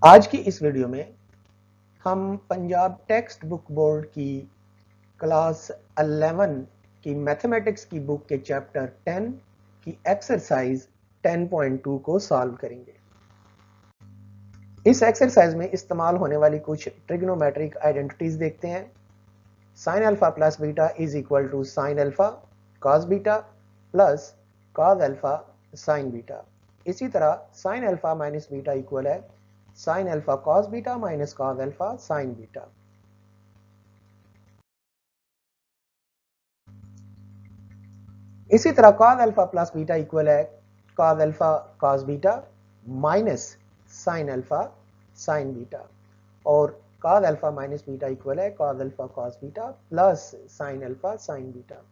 आज की इस वीडियो में हम पंजाब टेक्स्ट बुक बोर्ड की क्लास 11 की मैथमेटिक्स की बुक के चैप्टर 10 की एक्सरसाइज 10.2 को सॉल्व करेंगे। इस एक्सरसाइज में इस्तेमाल होने वाली कुछ ट्रिग्नोमेट्रिक आइडेंटिटीज देखते हैं। Sine alpha plus beta is equal to sine alpha cos beta plus cos alpha sine beta. इसी तरह sine alpha minus beta equal है sine alpha cos beta minus cos alpha sine beta. इसी तरह cos alpha plus beta equal है cos alpha cos beta minus sine alpha sine beta, और cos alpha minus beta equal है cos alpha cos beta plus sine alpha sine beta.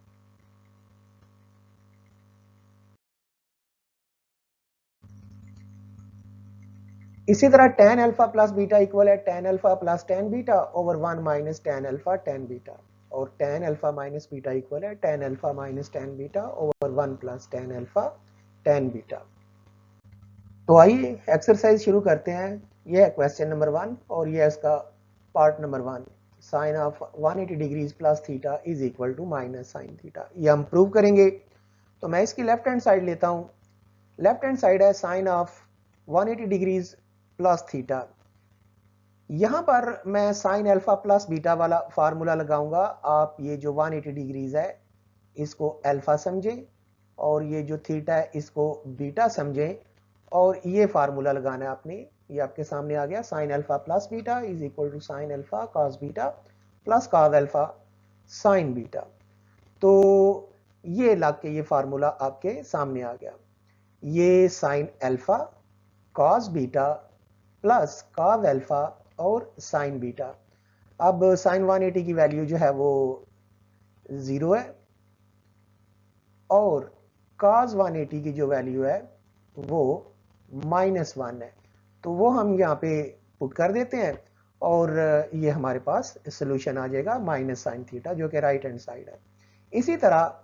इसी तरह tan alpha plus beta equal है tan alpha plus tan beta over 1 minus tan alpha tan beta, और tan alpha minus beta equal है tan alpha minus tan beta over 1 plus tan alpha tan beta. तो आइए exercise शुरू करते हैं। यह है क्वेश्चन नंबर 1 और यह है इसका part number 1। Sine of 180 degrees plus theta is equal to minus sine theta, ये हम प्रूव करेंगे। तो मैं इसकी लेफ्ट हैंड साइड लेता हूं। लेफ्ट हैंड साइड है sine of 180 degrees plus theta. यहां पर मैं साइन अल्फा प्लस बीटा वाला फार्मूला लगाऊंगा। आप ये जो 180 डिग्रीज है इसको अल्फा समझें और ये जो थीटा है इसको बीटा समझें, और ये फार्मूला लगाना है आपने। ये आपके सामने आ गया sine alpha plus beta is equal to sine alpha cos beta plus cos alpha sine beta. तो ये लग के ये फार्मूला आपके सामने आ गया। ये sign alpha cos beta plus cos alpha और साइन बीटा। अब साइन 180 की वैल्यू जो है वो 0 है और cos 180 की जो वैल्यू है वो -1 है। तो वो हम यहाँ पे पुट कर देते हैं और ये हमारे पास सोल्यूशन आ जाएगा माइनस साइन थीटा, जो कि राइट हैंड साइड है। इसी तरह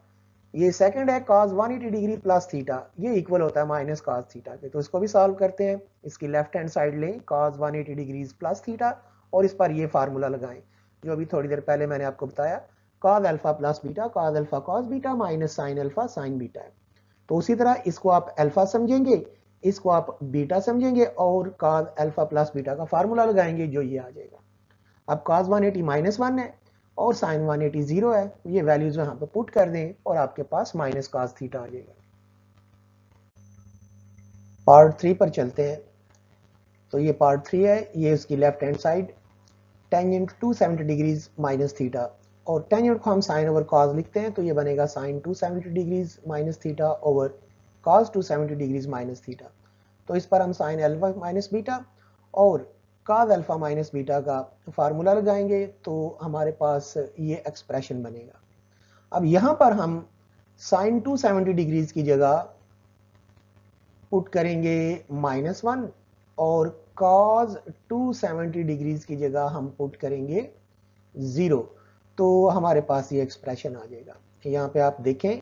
ये सेकंड है cos 180 डिग्री प्लस थीटा, ये इक्वल होता है माइनस cos थीटा के। तो इसको भी सॉल्व करते हैं। इसकी लेफ्ट हैंड साइड लें cos 180 डिग्री प्लस थीटा और इस पर ये फार्मूला लगाएं जो अभी थोड़ी देर पहले मैंने आपको बताया, cos alpha plus beta cos alpha cos beta minus sine alpha sine beta है। तो उसी तरह इसको आप अल्फा समझेंगे, इसको आप बीटा समझेंगे और cos अल्फा प्लस बीटा का फार्मूला लगाएंगे जो ये आ जाएगा। अब cos 180 -1 है और साइन 180 0 है, ये वैल्यूज यहां पे पुट कर दें और आपके पास माइनस cos थीटा आ जाएगा। पार्ट 3 पर चलते हैं। तो ये पार्ट 3 है, ये उसकी left hand side tangent 270 degrees minus theta, और टेंजेंट को हम साइन ओवर कॉस लिखते हैं तो ये बनेगा sine 270 degrees minus theta over cos 270 degrees minus theta. तो इस पर हम साइन अल्फा माइनस बीटा और कॉस अल्फा माइनस बीटा का फार्मूला लगाएंगे तो हमारे पास ये एक्सप्रेशन बनेगा। अब यहां पर हम साइन 270 डिग्रीज की जगह पुट करेंगे -1 और cos 270 डिग्रीज की जगह हम पुट करेंगे 0। तो हमारे पास ये एक्सप्रेशन आ जाएगा। यहाँ पे आप देखें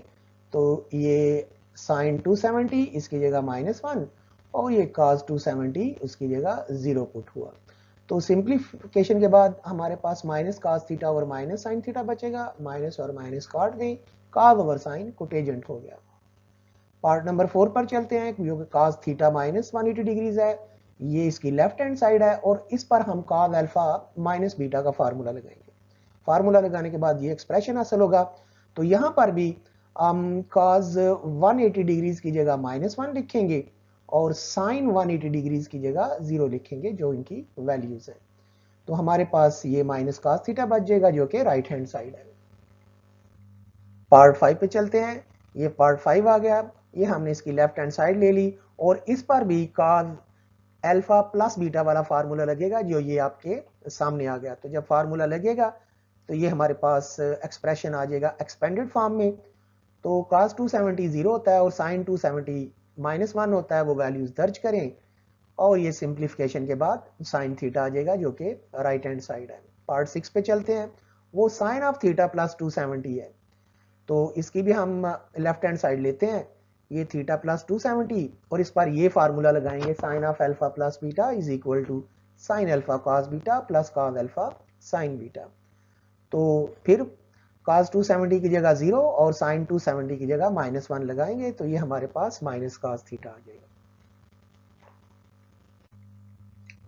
तो ये साइन 270 इसकी जगह -1 और ये cos 270 उसकी जगह 0 पुट हुआ। तो सिंप्लीफिकेशन के बाद हमारे पास माइनस cos थीटा और माइनस साइन थीटा बचेगा। माइनस और माइनस काट दें, cos ओवर साइन कोटेजेंट हो गया। पार्ट नंबर 4 पर चलते हैं, जो cos थीटा माइनस 180 डिग्रीज है। ये इसकी लेफ्ट हैंड साइड है और इस पर हम cos अल्फा माइनस बीटा का फार्मूला लगाएंगे। फार्मूला लगाने के बाद ये एक्सप्रेशन हासिल होगा। तो यहां पर भी हम cos 180 डिग्रीज की जगह -1 लिखेंगे और साइन 180 डिग्रीज की जगह 0 लिखेंगे जो इनकी वैल्यूज है। तो हमारे पास ये माइनस cos थीटा बच जाएगा जो कि राइट हैंड साइड है। पार्ट 5 पे चलते हैं। ये पार्ट 5 आ गया। ये हमने इसकी लेफ्ट हैंड साइड ले ली और इस पर भी cos अल्फा प्लस बीटा वाला फार्मूला लगेगा जो ये आपके सामने आ गया। तो जब फार्मूला लगेगा तो ये हमारे पास एक्सप्रेशन आ जाएगा एक्सपेंडेड फॉर्म में। तो cos 270 0 होता है और साइन 270 -1 होता है, वो वैल्यूज दर्ज करें और ये सिंप्लीफिकेशन के बाद साइन थीटा आ जाएगा जो कि राइट हैंड साइड है। पार्ट 6 पे चलते हैं। वो साइन ऑफ थीटा प्लस 270 है, तो इसकी भी हम लेफ्ट हैंड साइड लेते हैं। ये थीटा प्लस 270 और इस पर ये फार्मूला लगाएंगे sine of alpha plus beta is equal to sine alpha cos beta plus cos alpha sine beta. तो फिर cos 270 की जगह 0 और sin 270 की जगह -1 लगाएंगे तो ये हमारे पास माइनस cos थीटा आ जाएगा।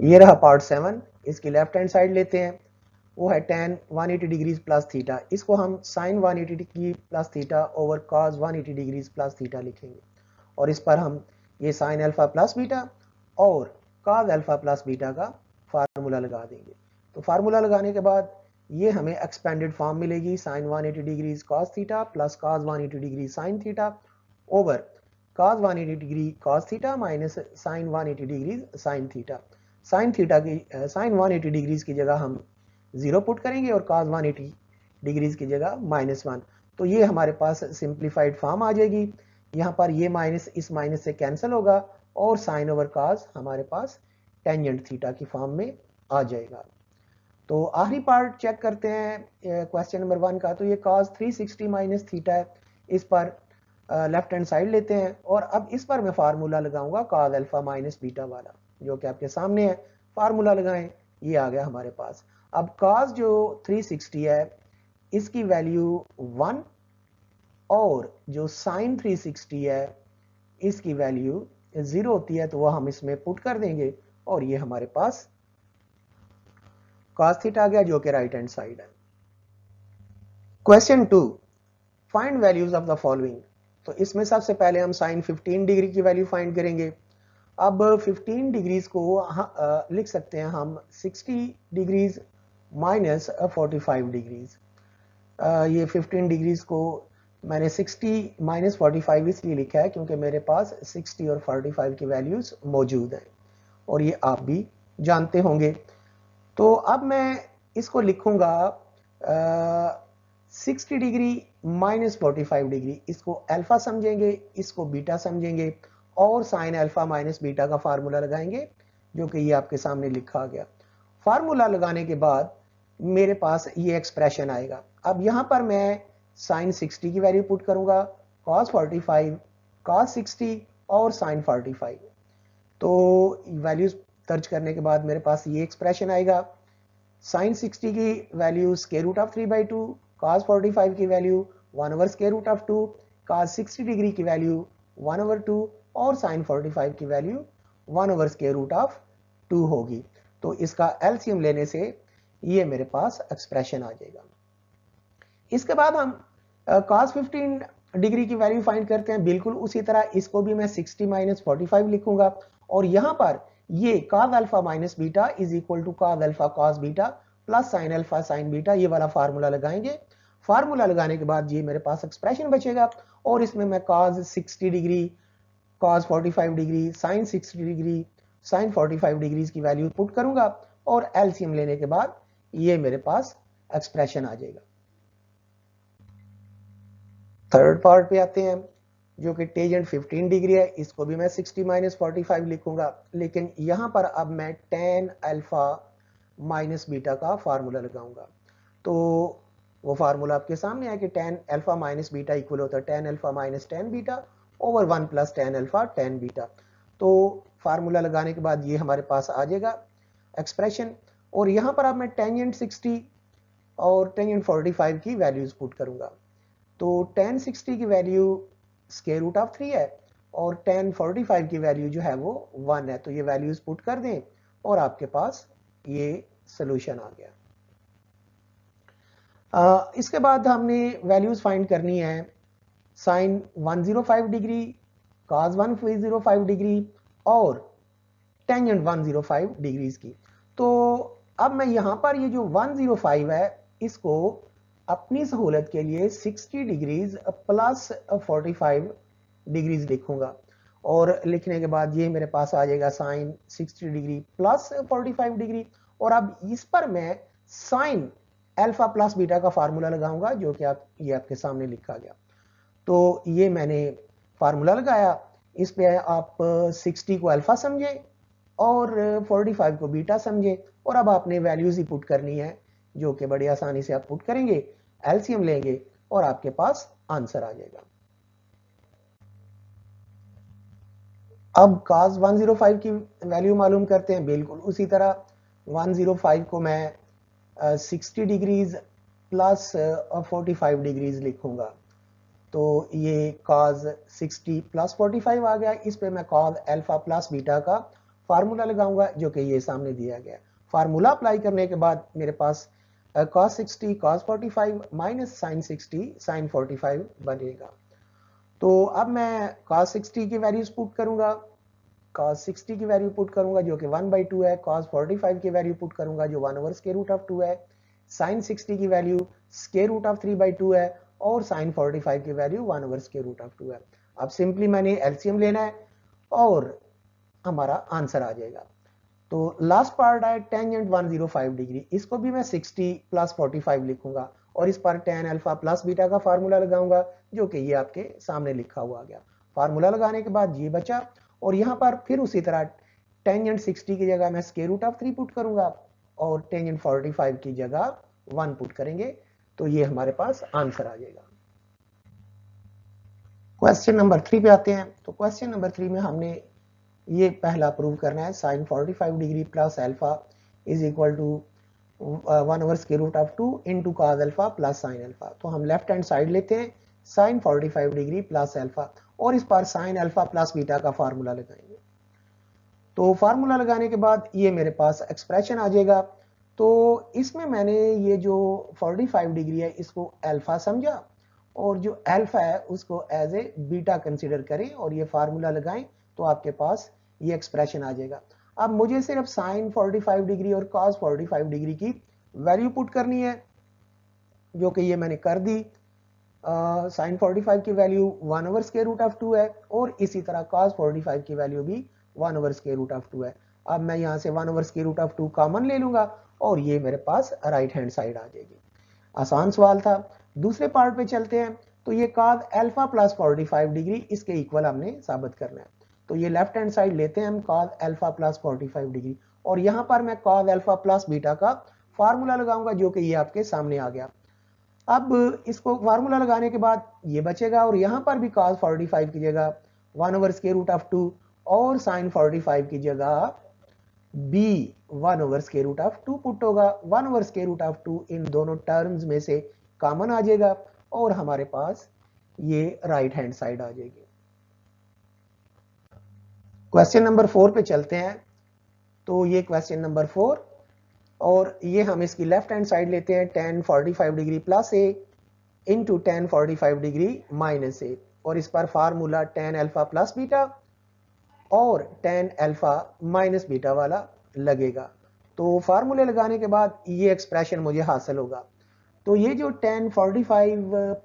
ये रहा पार्ट 7। इसकी लेफ्ट हैंड साइड लेते हैं, वो है tan 180 डिग्रीज प्लस थीटा। इसको हम sin 180 degree plus theta over cos 180 degrees plus theta लिखेंगे और इस पर हम ये sin अल्फा प्लस बीटा और cos अल्फा प्लस बीटा का फार्मूला लगा देंगे। तो फार्मूला लगाने के बाद ये हमें एक्सपेंडेड फॉर्म मिलेगी sin 180 degrees cos theta plus cos 180 degree sin theta over cos 180 degree cos theta minus sin 180 degree sin theta. sin theta की sin 180 डिग्रीज की जगह हम 0 पुट करेंगे और cos 180 डिग्रीज की जगह -1। तो ये हमारे पास सिंप्लीफाइड फॉर्म आ जाएगी। यहाँ पर ये माइनस इस माइनस से कैंसिल होगा और साइन ओवर cos हमारे पास टेंजेंट थीटा की फॉर्म में आ जाएगा। तो आखिरी पार्ट चेक करते हैं क्वेश्चन नंबर 1 का। तो ये cos 360 माइनस थीटा है, इस पर लेफ्ट हैंड साइड लेते हैं और अब इस पर मैं फार्मूला लगाऊंगा cos अल्फा माइनस बीटा वाला, जो कि आपके सामने है। फार्मूला लगाएं, ये आ गया हमारे पास। अब cos जो 360 है इसकी वैल्यू 1 और जो sin 360 है इसकी वैल्यू 0 होती है, तो वह हम इसमें पुट कर देंगे और ये हमारे पास cos थीटा आ गया जो कि राइट हैंड साइड है। Question 2, find values of the following. तो इसमें सबसे पहले हम sin 15 डिग्री की वैल्यू फाइंड करेंगे। अब 15 डिग्रीज को लिख सकते हैं हम 60 डिग्रीज माइनस 45 डिग्रीज। ये 15 डिग्रीज को मैंने 60 माइनस 45 इसलिए लिखा है क्योंकि मेरे पास 60 और 45 की वैल्यूज मौजूद हैं और ये आप भी जानते होंगे। तो अब मैं इसको लिखूंगा 60 डिग्री माइनस 45 डिग्री, इसको अल्फा समझेंगे, इसको बीटा समझेंगे और साइन अल्फा माइनस बीटा का फार्मूला लगाएंगे जो कि ये आपके सामने लिखा गया। फार्मूला लगाने के बाद मेरे पास ये एक्सप्रेशन आएगा। अब यहां पर मैं साइन 60 की वैल्यू पुट करूंगा, cos 45, cos 60 और साइन 45। तो वैल्यूज दर्ज करने के बाद मेरे पास ये एक्सप्रेशन आएगा। साइन 60 की value square root of 3/2, cos 45 की value 1 over square root of 2, cos 60 degree की वैल्यू 1 ओवर 2 और साइन 45 की value 1 over square root of 2 होगी। तो इसका एलसीएम लेने से ये मेरे पास एक्सप्रेशन आ जाएगा। इसके बाद हम cos 15 डिग्री की वैल्यू फाइंड करते हैं। बिल्कुल उसी तरह इसको भी मैं 60 माइनस 45 लिखूंगा और यहां पर ये cos alpha minus beta is equal to cos alpha cos beta plus sine alpha sine beta, ये वाला फार्मूला लगाएंगे। फार्मूला लगाने के बाद ये मेरे पास एक्सप्रेशन बचेगा और इसमें मैं cos 60 degree, cos 45 degree, sine 60 degree, sine 45 degree की वैल्यू पुट करूंगा और एलसीएम लेने के बाद ये मेरे पास एक्सप्रेशन आ जाएगा। थर्ड पार्ट पे आते हैं जो कि टेंजेंट 15 डिग्री है, इसको भी मैं 60 माइनस 45 लिखूंगा, लेकिन यहां पर अब मैं tan अल्फा माइनस बीटा का फार्मूला लगाऊंगा। तो वो फार्मूला आपके सामने है कि tan alpha minus beta equal होता है tan alpha minus tan beta over 1 plus tan alpha tan beta. तो फार्मूला लगाने के बाद ये हमारे पास आ जाएगा एक्सप्रेशन और यहां पर अब मैं टेंजेंट 60 और टेंजेंट 45 की वैल्यूज पुट करूंगा। तो tan 60 की वैल्यू स्क्वायर रूट ऑफ 3 है और tan 45 की वैल्यू जो है वो 1 है। तो ये वैल्यूज पुट कर दें और आपके पास ये सॉल्यूशन आ गया। इसके बाद हमने वैल्यूज फाइंड करनी है साइन 105 डिग्री, cos 105 डिग्री और टेंजेंट 105 डिग्रीज की। तो अब मैं यहां पर ये जो 105 है इसको अपनी सहूलत के लिए 60 डिग्रीज प्लस 45 डिग्रीज लिखूंगा और लिखने के बाद ये मेरे पास आ जाएगा साइन 60 डिग्री प्लस 45 डिग्री और अब इस पर मैं साइन अल्फा प्लस बीटा का फार्मूला लगाऊंगा जो कि ये आपके सामने लिखा गया। तो ये मैंने फार्मूला लगाया, इस पे आप 60 को अल्फा समझे और 45 को बीटा समझे और अब आपने वैल्यूज ही पुट करनी है जो कि बड़ी आसानी से आप पुट करेंगे, एलसीएम लेंगे और आपके पास आंसर आ जाएगा। अब cos 105 की वैल्यू मालूम करते हैं। बिल्कुल उसी तरह 105 को मैं 60 डिग्रीज प्लस 45 डिग्रीज लिखूंगा, तो ये कॉज 60 प्लस 45 आ गया। इस पे मैं कॉज अल्फा प्लस बीटा का फार्मूला लगाऊंगा जो कि ये सामने दिया गया। फार्मूला अप्लाई करने के बाद मेरे पास cos 60 cos 45 minus sine 60 sine 45 बनेगा। तो अब मैं cos 60 की वैल्यूज पुट करूंगा, cos 60 की वैल्यू पुट करूंगा जो कि 1/2 है, cos 45 की वैल्यू पुट करूंगा जो 1/√2 है, sin 60 की वैल्यू √3/2 है और sin 45 की वैल्यू 1/√2 है। अब सिंपली मैंने एलसीएम लेना है और हमारा आंसर आ जाएगा। तो लास्ट पार्ट है टेंजेंट 105 डिग्री, इसको भी मैं 60 प्लस 45 लिखूंगा और इस पर tan अल्फा प्लस बीटा का फार्मूला लगाऊंगा जो कि ये आपके सामने लिखा हुआ गया। फार्मूला लगाने के बाद ये बचा और यहां पर फिर उसी तरह टेंजेंट 60 की जगह मैं √3 पुट करूंगा और टेंजेंट 45 की जगह 1 पुट करेंगे, तो ये हमारे पास आंसर आ जाएगा। क्वेश्चन नंबर 3 पे आते हैं। तो क्वेश्चन नंबर 3 में हमने ये पहला प्रूव करना है sine 45 degree plus alpha is equal to 1/√2 into cos alpha plus sine alpha. तो हम लेफ्ट हैंड साइड लेते हैं साइन 45 डिग्री प्लस अल्फा और इस पर साइन अल्फा प्लस बीटा का फार्मूला लगाएंगे। तो फार्मूला लगाने के बाद ये मेरे पास एक्सप्रेशन आ जाएगा। तो इसमें मैंने ये जो 45 डिग्री है इसको अल्फा समझा और जो अल्फा है उसको एज ए बीटा कंसीडर करें और ये फार्मूला लगाएं तो आपके पास ये एक्सप्रेशन आ जाएगा। अब मुझे सिर्फ साइन 45 डिग्री और कॉस 45 डिग्री की वैल्यू पुट करनी है जो कि ये मैंने कर दी। साइन 45 की वैल्यू 1/√2 है और इसी तरह cos 45 की वैल्यू भी 1/√2 है। अब मैं यहां से 1/√2 कॉमन ले लूंगा और ये मेरे पास राइट हैंड साइड आ जाएगी। आसान सवाल था। दूसरे पार्ट पे चलते हैं। तो ये cos अल्फा प्लस 45 डिग्री इसके इक्वल हमने साबित करना है। तो ये लेफ्ट हैंड साइड लेते हैं हम cos अल्फा प्लस 45 डिग्री और यहां पर मैं cos अल्फा प्लस बीटा का फार्मूला लगाऊंगा जो कि ये आपके सामने आ गया। अब इसको फार्मूला लगाने के बाद ये बचेगा और यहां पर भी cos 45 की जगह 1/√2 और sin 45 की जगह b 1/√2 पुट होगा। 1/√2 इन दोनों टर्म्स में से कॉमन आ जाएगा और हमारे पास ये राइट हैंड साइड आ जाएगी। क्वेश्चन नंबर 4 पे चलते हैं। तो ये क्वेश्चन नंबर 4 और ये हम इसकी लेफ्ट हैंड साइड लेते हैं tan 45 डिग्री प्लस ए इंटू tan 45 डिग्री माइनस ए और इस पर formula tan alpha plus beta और tan अल्फा माइनस बीटा वाला लगेगा। तो फार्मूले लगाने के बाद ये एक्सप्रेशन मुझे हासिल होगा। तो ये जो tan 45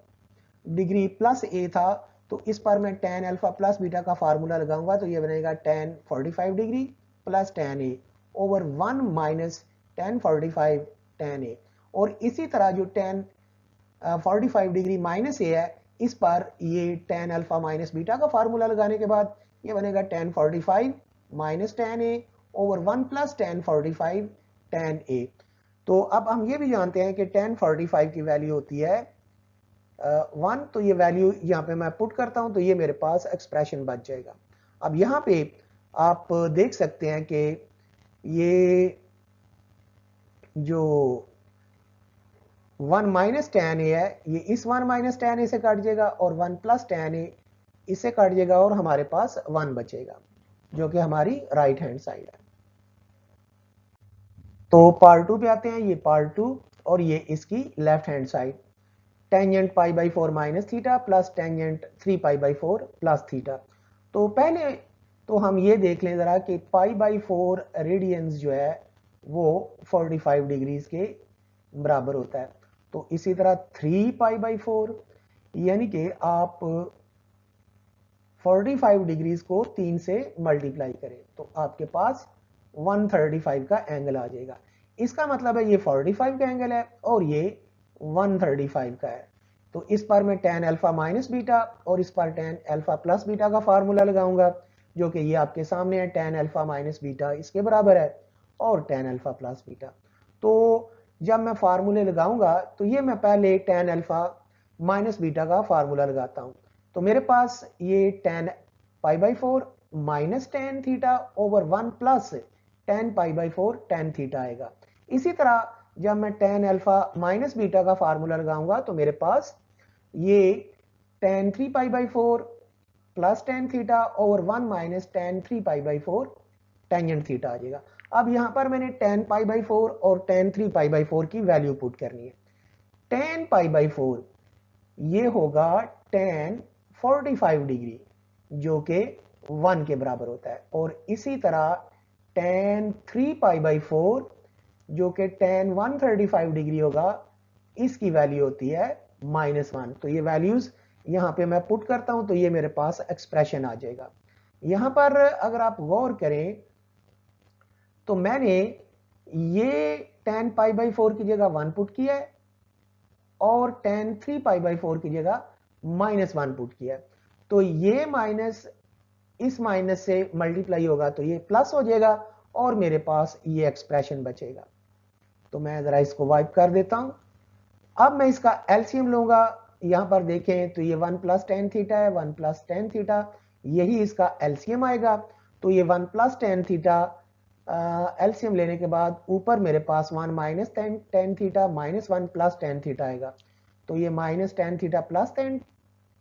डिग्री प्लस ए था तो इस पर मैं tan अल्फा प्लस बीटा का फार्मूला लगाऊंगा तो ये बनेगा tan 45 डिग्री प्लस tan ए ओवर 1 माइनस tan 45 tan ए और इसी तरह जो tan 45 डिग्री माइनस ए है इस पर ये tan अल्फा माइनस बीटा का फार्मूला लगाने के बाद ये बनेगा tan 45 माइनस tan ए ओवर 1 प्लस tan 45 tan ए। तो अब हम ये भी जानते हैं कि tan 45 की वैल्यू होती है 1, तो ये वैल्यू यहाँ पे मैं पुट करता हूं तो ये मेरे पास एक्सप्रेशन बच जाएगा। अब यहाँ पे आप देख सकते हैं कि ये जो 1 माइनस tan ए है ये इस 1 माइनस tan ए से काट जाएगा और 1 प्लस tan ए इससे काट जाएगा और हमारे पास 1 बचेगा जो कि हमारी राइट हैंड साइड है। तो पार्ट 2 पे आते हैं। ये पार्ट 2 और ये इसकी left hand side tangent π/4 minus theta plus tangent 3π/4 plus theta. तो पहले तो हम ये देख लें जरा कि π/4 रेडियंस जो है वो 45 डिग्रीज के बराबर होता है। तो इसी तरह 3π/4 यानी कि आप 45 डिग्रीज को 3 से मल्टीप्लाई करें तो आपके पास 135 का एंगल आ जाएगा। इसका मतलब है ये 45 का एंगल है और ये 135 का है। तो इस पर मैं tan अल्फा माइनस बीटा और इस पर tan अल्फा प्लस बीटा का फार्मूला लगाऊंगा जो कि ये आपके सामने है। tan अल्फा माइनस बीटा इसके बराबर है और tan अल्फा प्लस बीटा। तो जब मैं फार्मूले लगाऊंगा तो ये मैं पहले tan अल्फा माइनस बीटा का फार्मूला लगाता हूं तो मेरे पास ये tan π/4 minus tan theta over 1 plus tan pi by 4 tan theta आएगा। इसी तरह जब मैं tan अल्फा माइनस बीटा का फार्मूला लगाऊंगा तो मेरे पास ये tan 3 pi by 4 plus tan theta over 1 minus tan 3 pi by 4 tangent theta आ जाएगा। अब यहां पर मैंने tan पाई बाई 4 और tan 3 पाई बाई 4 की वैल्यू पुट करनी है। tan पाई बाई 4 ये होगा tan 45 डिग्री जो कि 1 के बराबर होता है, और इसी तरह tan 3 पाई बाई 4 जो कि tan 135 डिग्री होगा, इसकी वैल्यू होती है -1। तो ये वैल्यूज यहां पे मैं पुट करता हूं तो ये मेरे पास एक्सप्रेशन आ जाएगा। यहां पर अगर आप गौर करें तो मैंने ये tan पाई बाई 4 की जगह 1 पुट किया है और tan 3 पाई बाई 4 की जगह -1 पुट किया है। तो ये माइनस इस माइनस से मल्टीप्लाई होगा तो ये प्लस हो जाएगा और मेरे पास ये एक्सप्रेशन बचेगा। तो मैं जरा इसको वाइप कर देता हूं। अब मैं इसका एलसीएम लूंगा। यहां पर देखें तो ये 1 प्लस टेन थीटा है, 1 प्लस टेन थीटा, यही इसका एलसीएम आएगा। तो ये 1 प्लस टेन थीटा एलसीएम लेने के बाद ऊपर मेरे पास 1 minus tan theta minus 1 plus tan theta आएगा। तो ये minus tan theta plus tan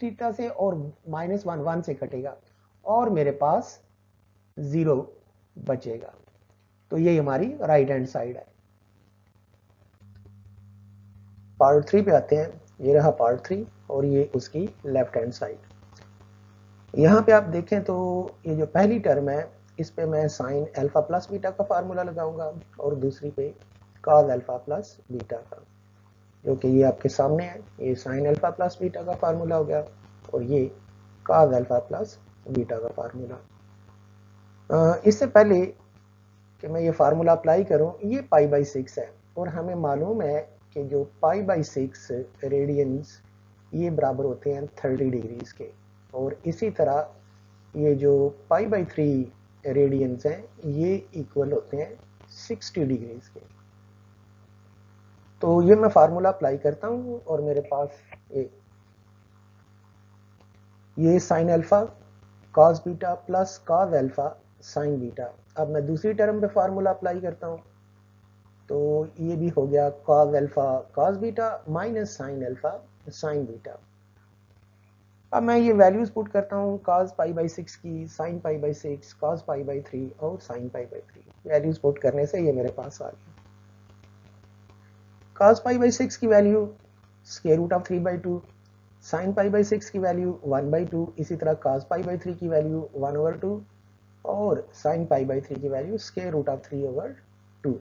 theta से और -1 1 से कटेगा और मेरे पास 0 बचेगा। तो ये हमारी राइट हैंड साइड है। पार्ट 3 पे आते हैं। ये रहा पार्ट 3 और ये उसकी लेफ्ट हैंड साइड। यहाँ पे आप देखें तो ये जो पहली टर्म है इस पे मैं साइन अल्फा प्लस बीटा का फार्मूला लगाऊंगा और दूसरी पे कॉस अल्फा प्लस बीटा का, जो कि ये आपके सामने है। ये साइन अल्फा प्लस बीटा का फार्मूला हो गया और ये कॉस अल्फा प्लस बीटा का फार्मूला। इससे पहले कि मैं ये फार्मूला अप्लाई करूं, ये पाई बाई 6 है और हमें मालूम है कि जो पाई बाई 6 रेडियंस ये बराबर होते हैं 30 डिग्रीज के, और इसी तरह ये जो पाई बाई 3 रेडियंस हैं ये इक्वल होते हैं 60 डिग्रीज के। तो ये मैं फार्मूला अप्लाई करता हूं और मेरे पास ये sign alpha cos beta plus cos alpha sine beta. अब मैं दूसरी टर्म पे फार्मूला अप्लाई करता हूं तो ये भी हो गया cos alpha cos beta minus sine alpha sine beta. अब मैं ये वैल्यूज पुट करता हूँ cos पाई बाई 6 की, sin pi by 6, cos pi by 3 और sin pi by 3। Values put करने से ये मेरे पास आ गया। cos पाई बाई 6 की value square root of 3 by 2, sin pi by 6 की वैल्यू 1 बाई 2, इसी तरह cos पाई बाई 3 की वैल्यू 1 ओवर 2 और sin पाई बाई 3 की value square root of 3 over 2।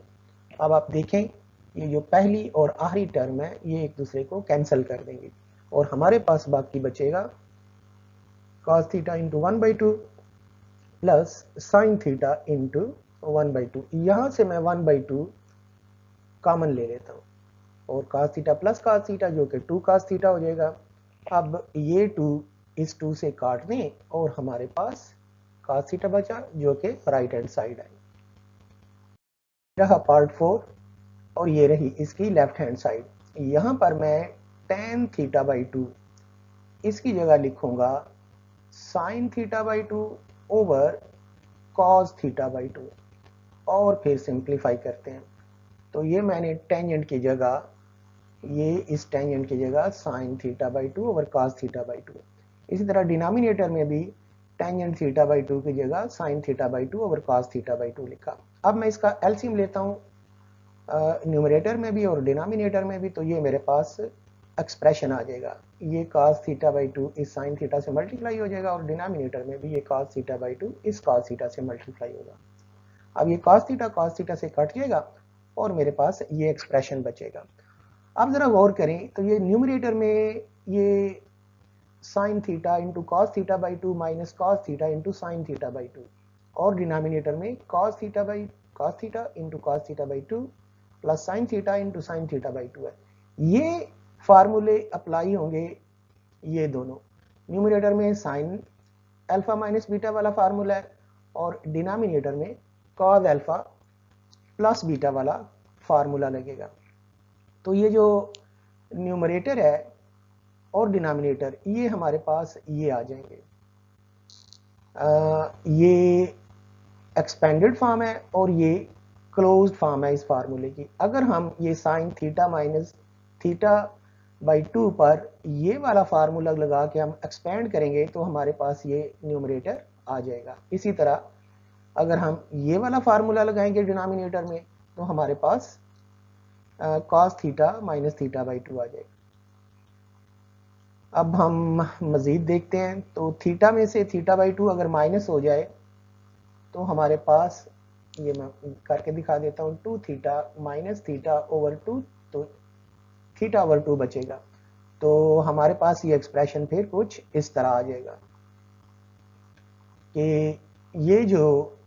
अब आप देखें ये जो पहली और आखिरी टर्म है ये एक दूसरे को कैंसिल कर देंगे और हमारे पास बाकी बचेगा cos theta into 1 by 2 plus sine theta into 1 by 2। यहां से मैं 1 बाई 2 कॉमन ले लेता हूं और cos theta plus cos theta जो कि 2 cos थीटा हो जाएगा। अब ये 2 इस 2 से काट दें और हमारे पास cos थीटा बचा जो कि राइट हैंड साइड है। रहा पार्ट 4 और ये रही इसकी लेफ्ट हैंड साइड। यहां पर मैं tan थीटा बाई 2 इसकी जगह लिखूंगा sine theta by 2 over cos theta by 2 और फिर सिंप्लीफाई करते हैं। तो ये मैंने टेंजेंट की जगह ये इस टेंजेंट की जगह sine theta by 2 over cos theta by 2, इसी तरह डिनोमिनेटर में भी टेंजेंट थीटा बाई 2 की जगह sine theta by 2 over cos theta by 2 लिखा। अब मैं इसका एलसीएम लेता हूँ न्यूमरेटर में भी और डिनोमिनेटर में भी, तो ये मेरे पास एक्सप्रेशन आ जाएगा। ये cos थीटा बाई 2 इस साइन थीटा से मल्टीप्लाई हो जाएगा और डिनोमिनेटर में भी ये cos थीटा बाई 2 इस cos थीटा से मल्टीप्लाई होगा। अब ये cos थीटा से कट जाएगा और मेरे पास ये एक्सप्रेशन बचेगा। अब जरा गौर करें तो ये न्यूमरेटर में ये sine theta into cos theta by 2 minus cos theta into sine theta by 2 और डिनोमिनेटर में cos theta by cos theta into cos theta by 2 plus sine theta into sine theta by 2 है। ये फार्मूले apply होंगे ये दोनों। Numerator में sign alpha minus beta वाला फार्मूला है और डिनोमिनेटर में कॉस अल्फा प्लस बीटा वाला फार्मूला लगेगा। तो ये जो न्यूमरेटर है और डिनोमिनेटर ये हमारे पास ये आ जाएंगे। ये एक्सपेंडेड फॉर्म है और ये क्लोज्ड फॉर्म है इस फार्मूले की। अगर हम ये sign theta minus theta by 2 पर ये वाला फार्मूला लगा के हम एक्सपेंड करेंगे तो हमारे पास ये न्यूमरेटर आ जाएगा। इसी तरह अगर हम ये वाला फार्मूला लगाएंगे डिनोमिनेटर में तो हमारे पास cos theta minus theta by 2 आ जाएगा। अब हम मजीद देखते हैं तो थीटा में से थीटा बाई 2 अगर माइनस हो जाए तो हमारे पास, ये मैं करके दिखा देता हूँ, 2 थीटा माइनस थीटा ओवर 2, तो थीटा ओवर 2 बचेगा। तो हमारे पास ये एक्सप्रेशन फिर कुछ इस तरह आ जाएगा कि ये जो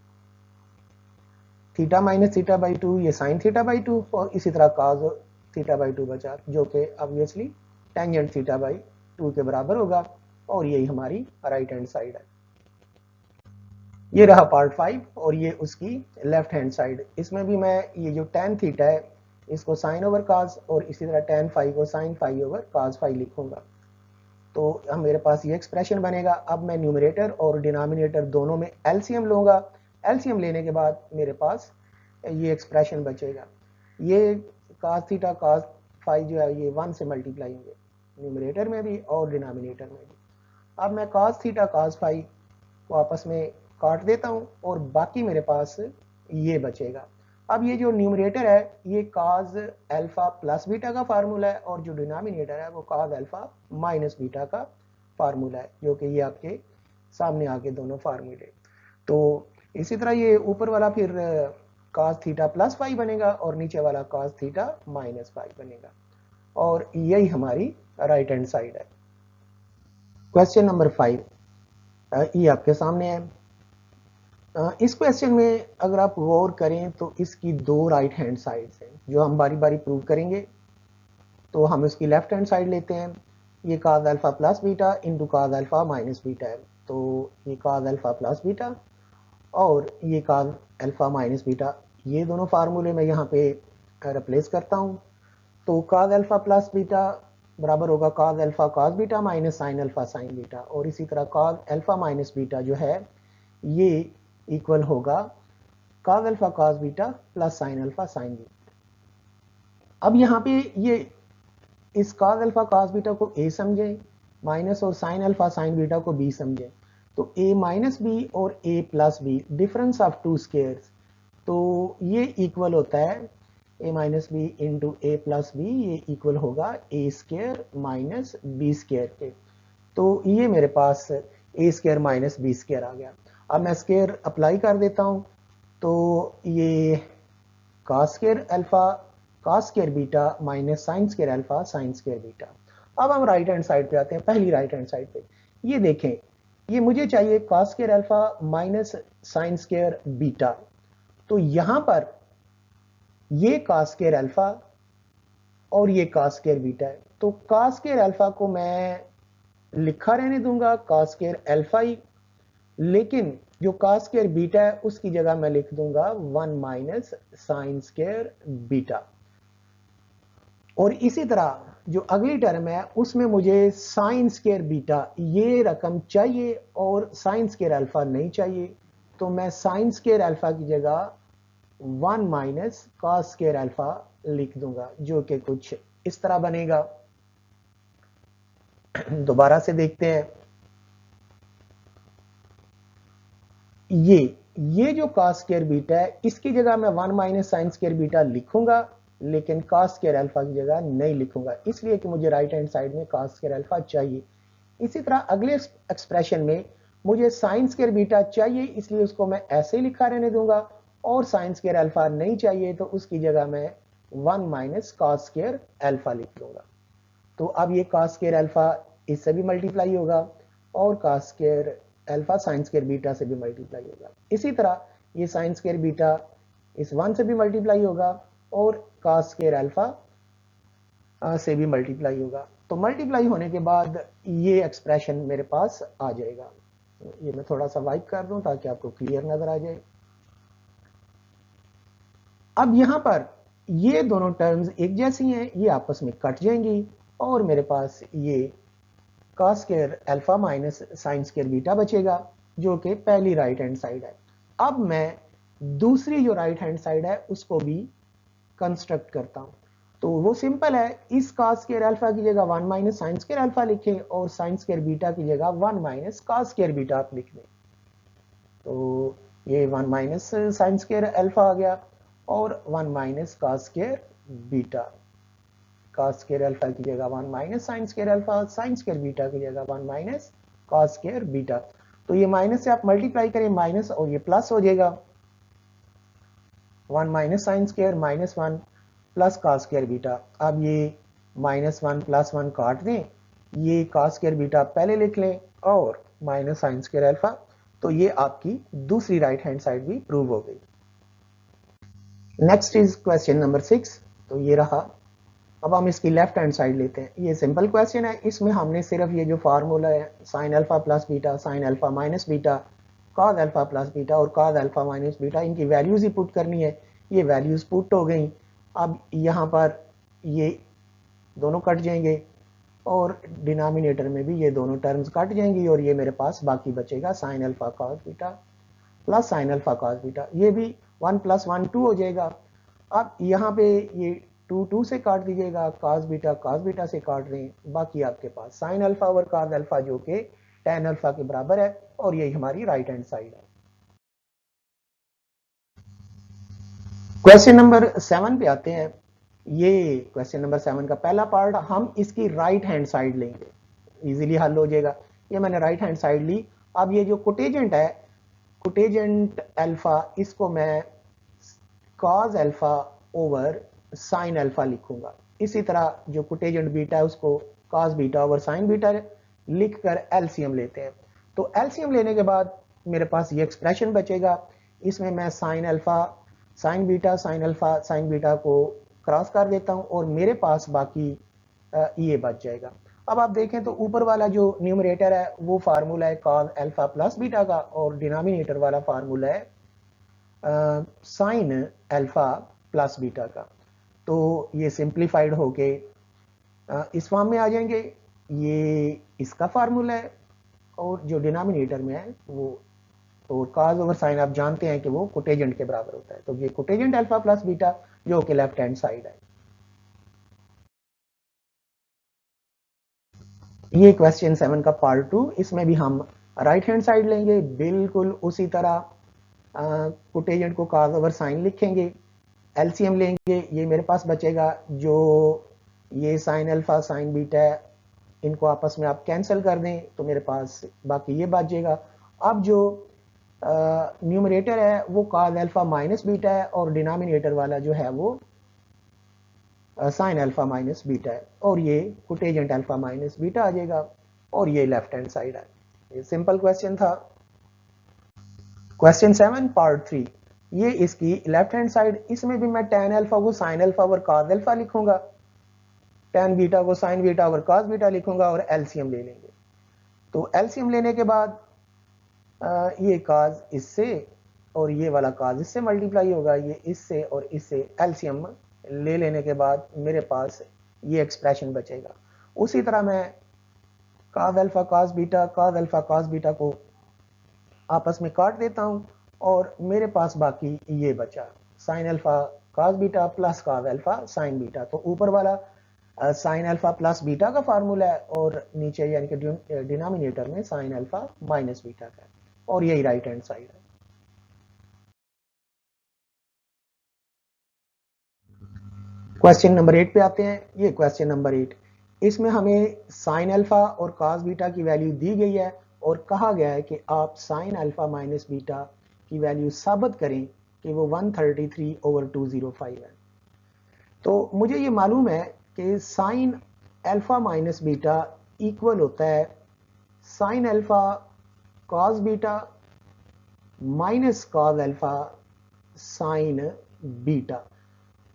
थीटा माइनस थीटा बाई 2 ये साइन थीटा बाई 2 और इसी तरह कॉस थीटा बाई 2 बचा, जो कि ऑब्वियसली टेंजेंट थीटा बाई 2 के बराबर होगा और यही हमारी राइट हैंड साइड है। ये रहा पार्ट 5 और ये उसकी लेफ्ट हैंड साइड। इसमें भी मैं ये जो tan थीटा है इसको साइन ओवर cos और इसी तरह tan फाई को sine phi over cos phi लिखूंगा। तो मेरे पास ये एक्सप्रेशन बनेगा। अब मैं न्यूमरेटर और डिनोमिनेटर दोनों में एलसीएम लूंगा। एलसीएम लेने के बाद मेरे पास ये एक्सप्रेशन बचेगा। ये cos थीटा cos फाई जो है ये 1 से मल्टीप्लाई होंगे न्यूमरेटर में भी और डिनोमिनेटर में भी। अब मैं cos थीटा cos फाई को आपस में काट देता हूं और बाकी मेरे पास ये बचेगा। अब ये जो न्यूमरेटर है ये cos अल्फा प्लस बीटा का फार्मूला है और जो डिनोमिनेटर है वो cos अल्फा माइनस बीटा का फार्मूला है, जो कि ये आपके सामने आके दोनों फार्मूले। तो इसी तरह ये ऊपर वाला फिर cos थीटा प्लस फाई बनेगा और नीचे वाला cos थीटा माइनस फाई बनेगा और यही हमारी राइट हैंड साइड है। क्वेश्चन नंबर 5 ये आपके सामने है। इस क्वेश्चन में अगर आप गौर करें तो इसकी दो राइट हैंड साइड्स हैं जो हम बारी बारी प्रूव करेंगे। तो हम इसकी लेफ्ट हैंड साइड लेते हैं। ये cos alpha plus beta into cos alpha minus beta है, तो ये cos अल्फा प्लस बीटा और ये cos अल्फा माइनस बीटा, ये दोनों फार्मूले मैं यहाँ पे रिप्लेस करता हूँ। तो cos अल्फा प्लस बीटा बराबर होगा cos alpha cos beta minus sine alpha sine beta और इसी तरह cos अल्फा माइनस बीटा जो है ये इक्वल होगा cos alpha cos beta plus sine alpha sine beta. अब यहाँ पे ये इस cos अल्फा cos बीटा को a समझें माइनस और साइन अल्फा साइन बीटा को b समझें। तो a माइनस b और a plus b difference of two squares, तो ये इक्वल होता है a minus b into a plus b, ये इक्वल होगा a square minus b square के। तो ये मेरे पास ए स्क्वायर माइनस बी स्क्वायर आ गया। अब मैं स्क्वायर अप्लाई कर देता हूं तो ये cos square alpha cos square beta minus sine square alpha sign square beta. अब हम राइट हैंड साइड पे आते हैं, पहली राइट हैंड साइड पे। ये देखें, ये मुझे चाहिए cos square alpha minus sine square beta. तो यहां पर ये cos स्क्वायर अल्फा और ये cos स्क्वायर बीटा है। तो cos स्क्वायर अल्फा को मैं लिखा रहने दूंगा cos स्क्वायर अल्फा ही, लेकिन जो cos स्क्वायर बीटा है उसकी जगह मैं लिख दूंगा 1 माइनस साइन स्क्वायर बीटा। और इसी तरह जो अगली टर्म है उसमें मुझे साइन स्क्वायर बीटा ये रकम चाहिए और साइन स्क्वायर अल्फा नहीं चाहिए। तो मैं साइन स्क्वायर अल्फा की जगह 1 माइनस cos स्क्वायर अल्फा लिख दूंगा, जो कि कुछ इस तरह बनेगा। दोबारा से देखते हैं, ये जो cos स्क्वायर बीटा है इसकी जगह मैं 1 माइनस साइन स्क्वायर बीटा लिखूंगा, लेकिन cos स्क्वायर अल्फा की जगह नहीं लिखूंगा, इसलिए कि मुझे राइट हैंड साइड में cos स्क्वायर अल्फा चाहिए। इसी तरह अगले एक्सप्रेशन में मुझे साइन स्क्वायर बीटा चाहिए, इसलिए उसको मैं ऐसे ही लिखा रहने दूंगा, और साइन स्क्वायर अल्फा नहीं चाहिए तो उसकी जगह मैं 1 माइनस cos स्क्वायर अल्फा लिख दूंगा। तो अब ये cos स्क्वायर अल्फा इससे भी मल्टीप्लाई होगा और cos square alpha sign square beta से भी मल्टीप्लाई होगा। इसी तरह ये साइन स्क्वायर बीटा इस 1 से भी मल्टीप्लाई होगा और cos स्क्वायर अल्फा से भी मल्टीप्लाई होगा। तो मल्टीप्लाई होने के बाद ये एक्सप्रेशन मेरे पास आ जाएगा। ये मैं थोड़ा सा वाइप कर दूं ताकि आपको क्लियर नजर आ जाए। अब यहां पर ये दोनों टर्म्स एक जैसी हैं, ये आपस में कट जाएंगी और मेरे पास ये cos square alpha minus sine square beta बचेगा, जो कि पहली राइट हैंड साइड है। अब मैं दूसरी जो राइट हैंड साइड है उसको भी कंस्ट्रक्ट करता हूं। तो वो सिंपल है, इस cos स्क्वायर अल्फा की जगह 1 माइनस साइन स्क्वायर अल्फा लिखें और साइन स्क्वायर बीटा की जगह 1 माइनस cos स्क्वायर बीटा आप लिख लें। तो ये 1 माइनस साइन स्क्वायर अल्फा आ गया और 1 minus cos square beta. cos square alpha की जगह 1 minus sine square alpha, sign square beta की जगह 1 माइनस cos स्क्वायर बीटा। तो ये माइनस से आप मल्टीप्लाई करें माइनस और ये प्लस हो जाएगा, 1 minus sine square minus 1 plus cos square beta. अब ये माइनस 1 प्लस 1 काट दें, ये cos स्क्वायर बीटा पहले लिख लें और माइनस साइन स्क्वायर अल्फा। तो ये आपकी दूसरी राइट हैंड साइड भी प्रूव हो गई। Next is question number 6। तो ये रहा। अब हम इसकी लेफ्ट हैंड साइड लेते हैं। ये सिंपल क्वेश्चन है, इसमें हमने सिर्फ ये जो फार्मूला है sine alpha plus beta, sine alpha minus beta, cos alpha plus beta और कॉस अल्फा माइनस बीटा, इनकी वैल्यूज ही पुट करनी है। ये वैल्यूज पुट हो गई। अब यहाँ पर ये दोनों कट जाएंगे और डिनोमिनेटर में भी ये दोनों टर्म्स कट जाएंगी और ये मेरे पास बाकी बचेगा sign alpha cos beta plus sine alpha cos beta. ये भी 1 प्लस 1 2 हो जाएगा। अब यहाँ पे ये 2 2 से काट दीजिएगा, cos बीटा से काट दें, बाकी आपके पास साइन अल्फा और cos अल्फा जो कि tan अल्फा के बराबर है और यही हमारी राइट हैंड साइड है। क्वेश्चन नंबर 7 पे आते हैं। ये क्वेश्चन नंबर 7 का पहला पार्ट, हम इसकी राइट हैंड साइड लेंगे, इजीली हल हो जाएगा। ये मैंने राइट हैंड साइड ली। अब ये जो कोटेजेंट है, कोटेजेंट अल्फा, इसको मैं cos alpha over sine alpha लिखूंगा। इसी तरह जो कोटेजेंट बीटा है उसको cos beta over sign beta लिखकर एलसीएम लेते हैं। तो एलसीएम लेने के बाद मेरे पास ये एक्सप्रेशन बचेगा। इसमें मैं sine alpha sine beta sine alpha sine beta को क्रॉस कर देता हूं और मेरे पास बाकी ये बच जाएगा। अब आप देखें तो ऊपर वाला जो न्यूमरेटर है वो फार्मूला है cos अल्फा प्लस बीटा का और डिनोमिनेटर वाला फार्मूला है साइन अल्फा प्लस बीटा का। तो ये सिंप्लीफाइड होके इस फॉर्म में आ जाएंगे। ये इसका फार्मूला है और जो डिनोमिनेटर में है वो, तो cos ओवर साइन आप जानते हैं कि वो कोटेजेंट के बराबर होता है। तो ये कोटेजेंट अल्फा प्लस बीटा जो कि लेफ्ट हैंड साइड है। ये क्वेश्चन 7 का पार्ट 2, इसमें भी हम राइट हैंड साइड लेंगे, बिल्कुल उसी तरह कोटेजेंट को cos ओवर साइन लिखेंगे, एलसीएम लेंगे। ये मेरे पास बचेगा जो ये साइन अल्फा साइन बीटा है, इनको आपस में आप कैंसिल कर दें तो मेरे पास बाकी ये बच जाएगा। अब जो न्यूमरेटर है वो cos अल्फा माइनस बीटा है और डिनोमिनेटर वाला जो है वो साइन अल्फा माइनस बीटा है और ये कोटेजेंट अल्फा माइनस बीटा आ जाएगा और ये लेफ्ट हैंड साइड है। ये सिंपल क्वेश्चन था। क्वेश्चन 7 पार्ट 3, ये इसकी लेफ्ट हैंड साइड, इसमें भी मैं tan अल्फा को साइन अल्फा और cos अल्फा लिखूंगा, tan बीटा को साइन बीटा और cos बीटा लिखूंगा और एलसीएम ले लेंगे। तो एलसीएम लेने के बाद ये cos इससे और ये वाला cos इससे मल्टीप्लाई होगा, ये इससे और इससे एलसीएम ले लेने के बाद मेरे पास ये एक्सप्रेशन बचेगा। उसी तरह मैं cos अल्फा cos बीटा को आपस में काट देता हूं और मेरे पास बाकी ये बचा sign alpha cos beta plus cos alpha sine beta. तो ऊपर वाला साइन अल्फा प्लस बीटा का फार्मूला है और नीचे यानी कि डिनोमिनेटर में साइन अल्फा माइनस बीटा का है और यही राइट हैंड साइड है। क्वेश्चन नंबर 8 पे आते हैं। ये क्वेश्चन नंबर 8, इसमें हमें साइन अल्फा और cos बीटा की वैल्यू दी गई है और कहा गया है कि आप साइन अल्फा माइनस बीटा की वैल्यू साबित करें कि वो 133/205 है। तो मुझे ये मालूम है कि sign alpha minus beta equal होता है sine alpha cos beta minus cos alpha sine beta.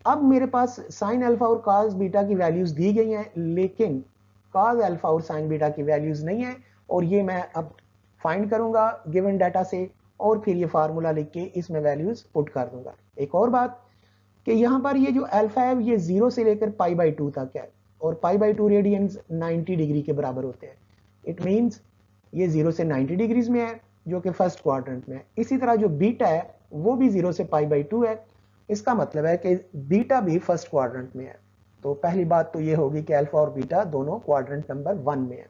अब मेरे पास साइन अल्फा और cos बीटा की वैल्यूज दी गई हैं लेकिन cos अल्फा और साइन बीटा की वैल्यूज नहीं है और ये मैं अब फाइंड करूंगा गिवन डाटा से और फिर ये फार्मूला लिख के इसमें वैल्यूज पुट कर दूंगा। एक और बात कि यहाँ पर ये जो अल्फा है ये 0 से लेकर π/2 तक है और π/2 रेडियंस 90 डिग्री के बराबर होते हैं। इट मींस ये 0 से 90 डिग्रीज में है, जो कि फर्स्ट क्वाड्रेंट में है। इसी तरह जो बीटा है वो भी 0 से π/2 है। इसका मतलब है कि बीटा भी फर्स्ट क्वाड्रेंट में है। तो पहली बात तो ये होगी कि अल्फा और बीटा दोनों क्वाड्रेंट नंबर 1 में है।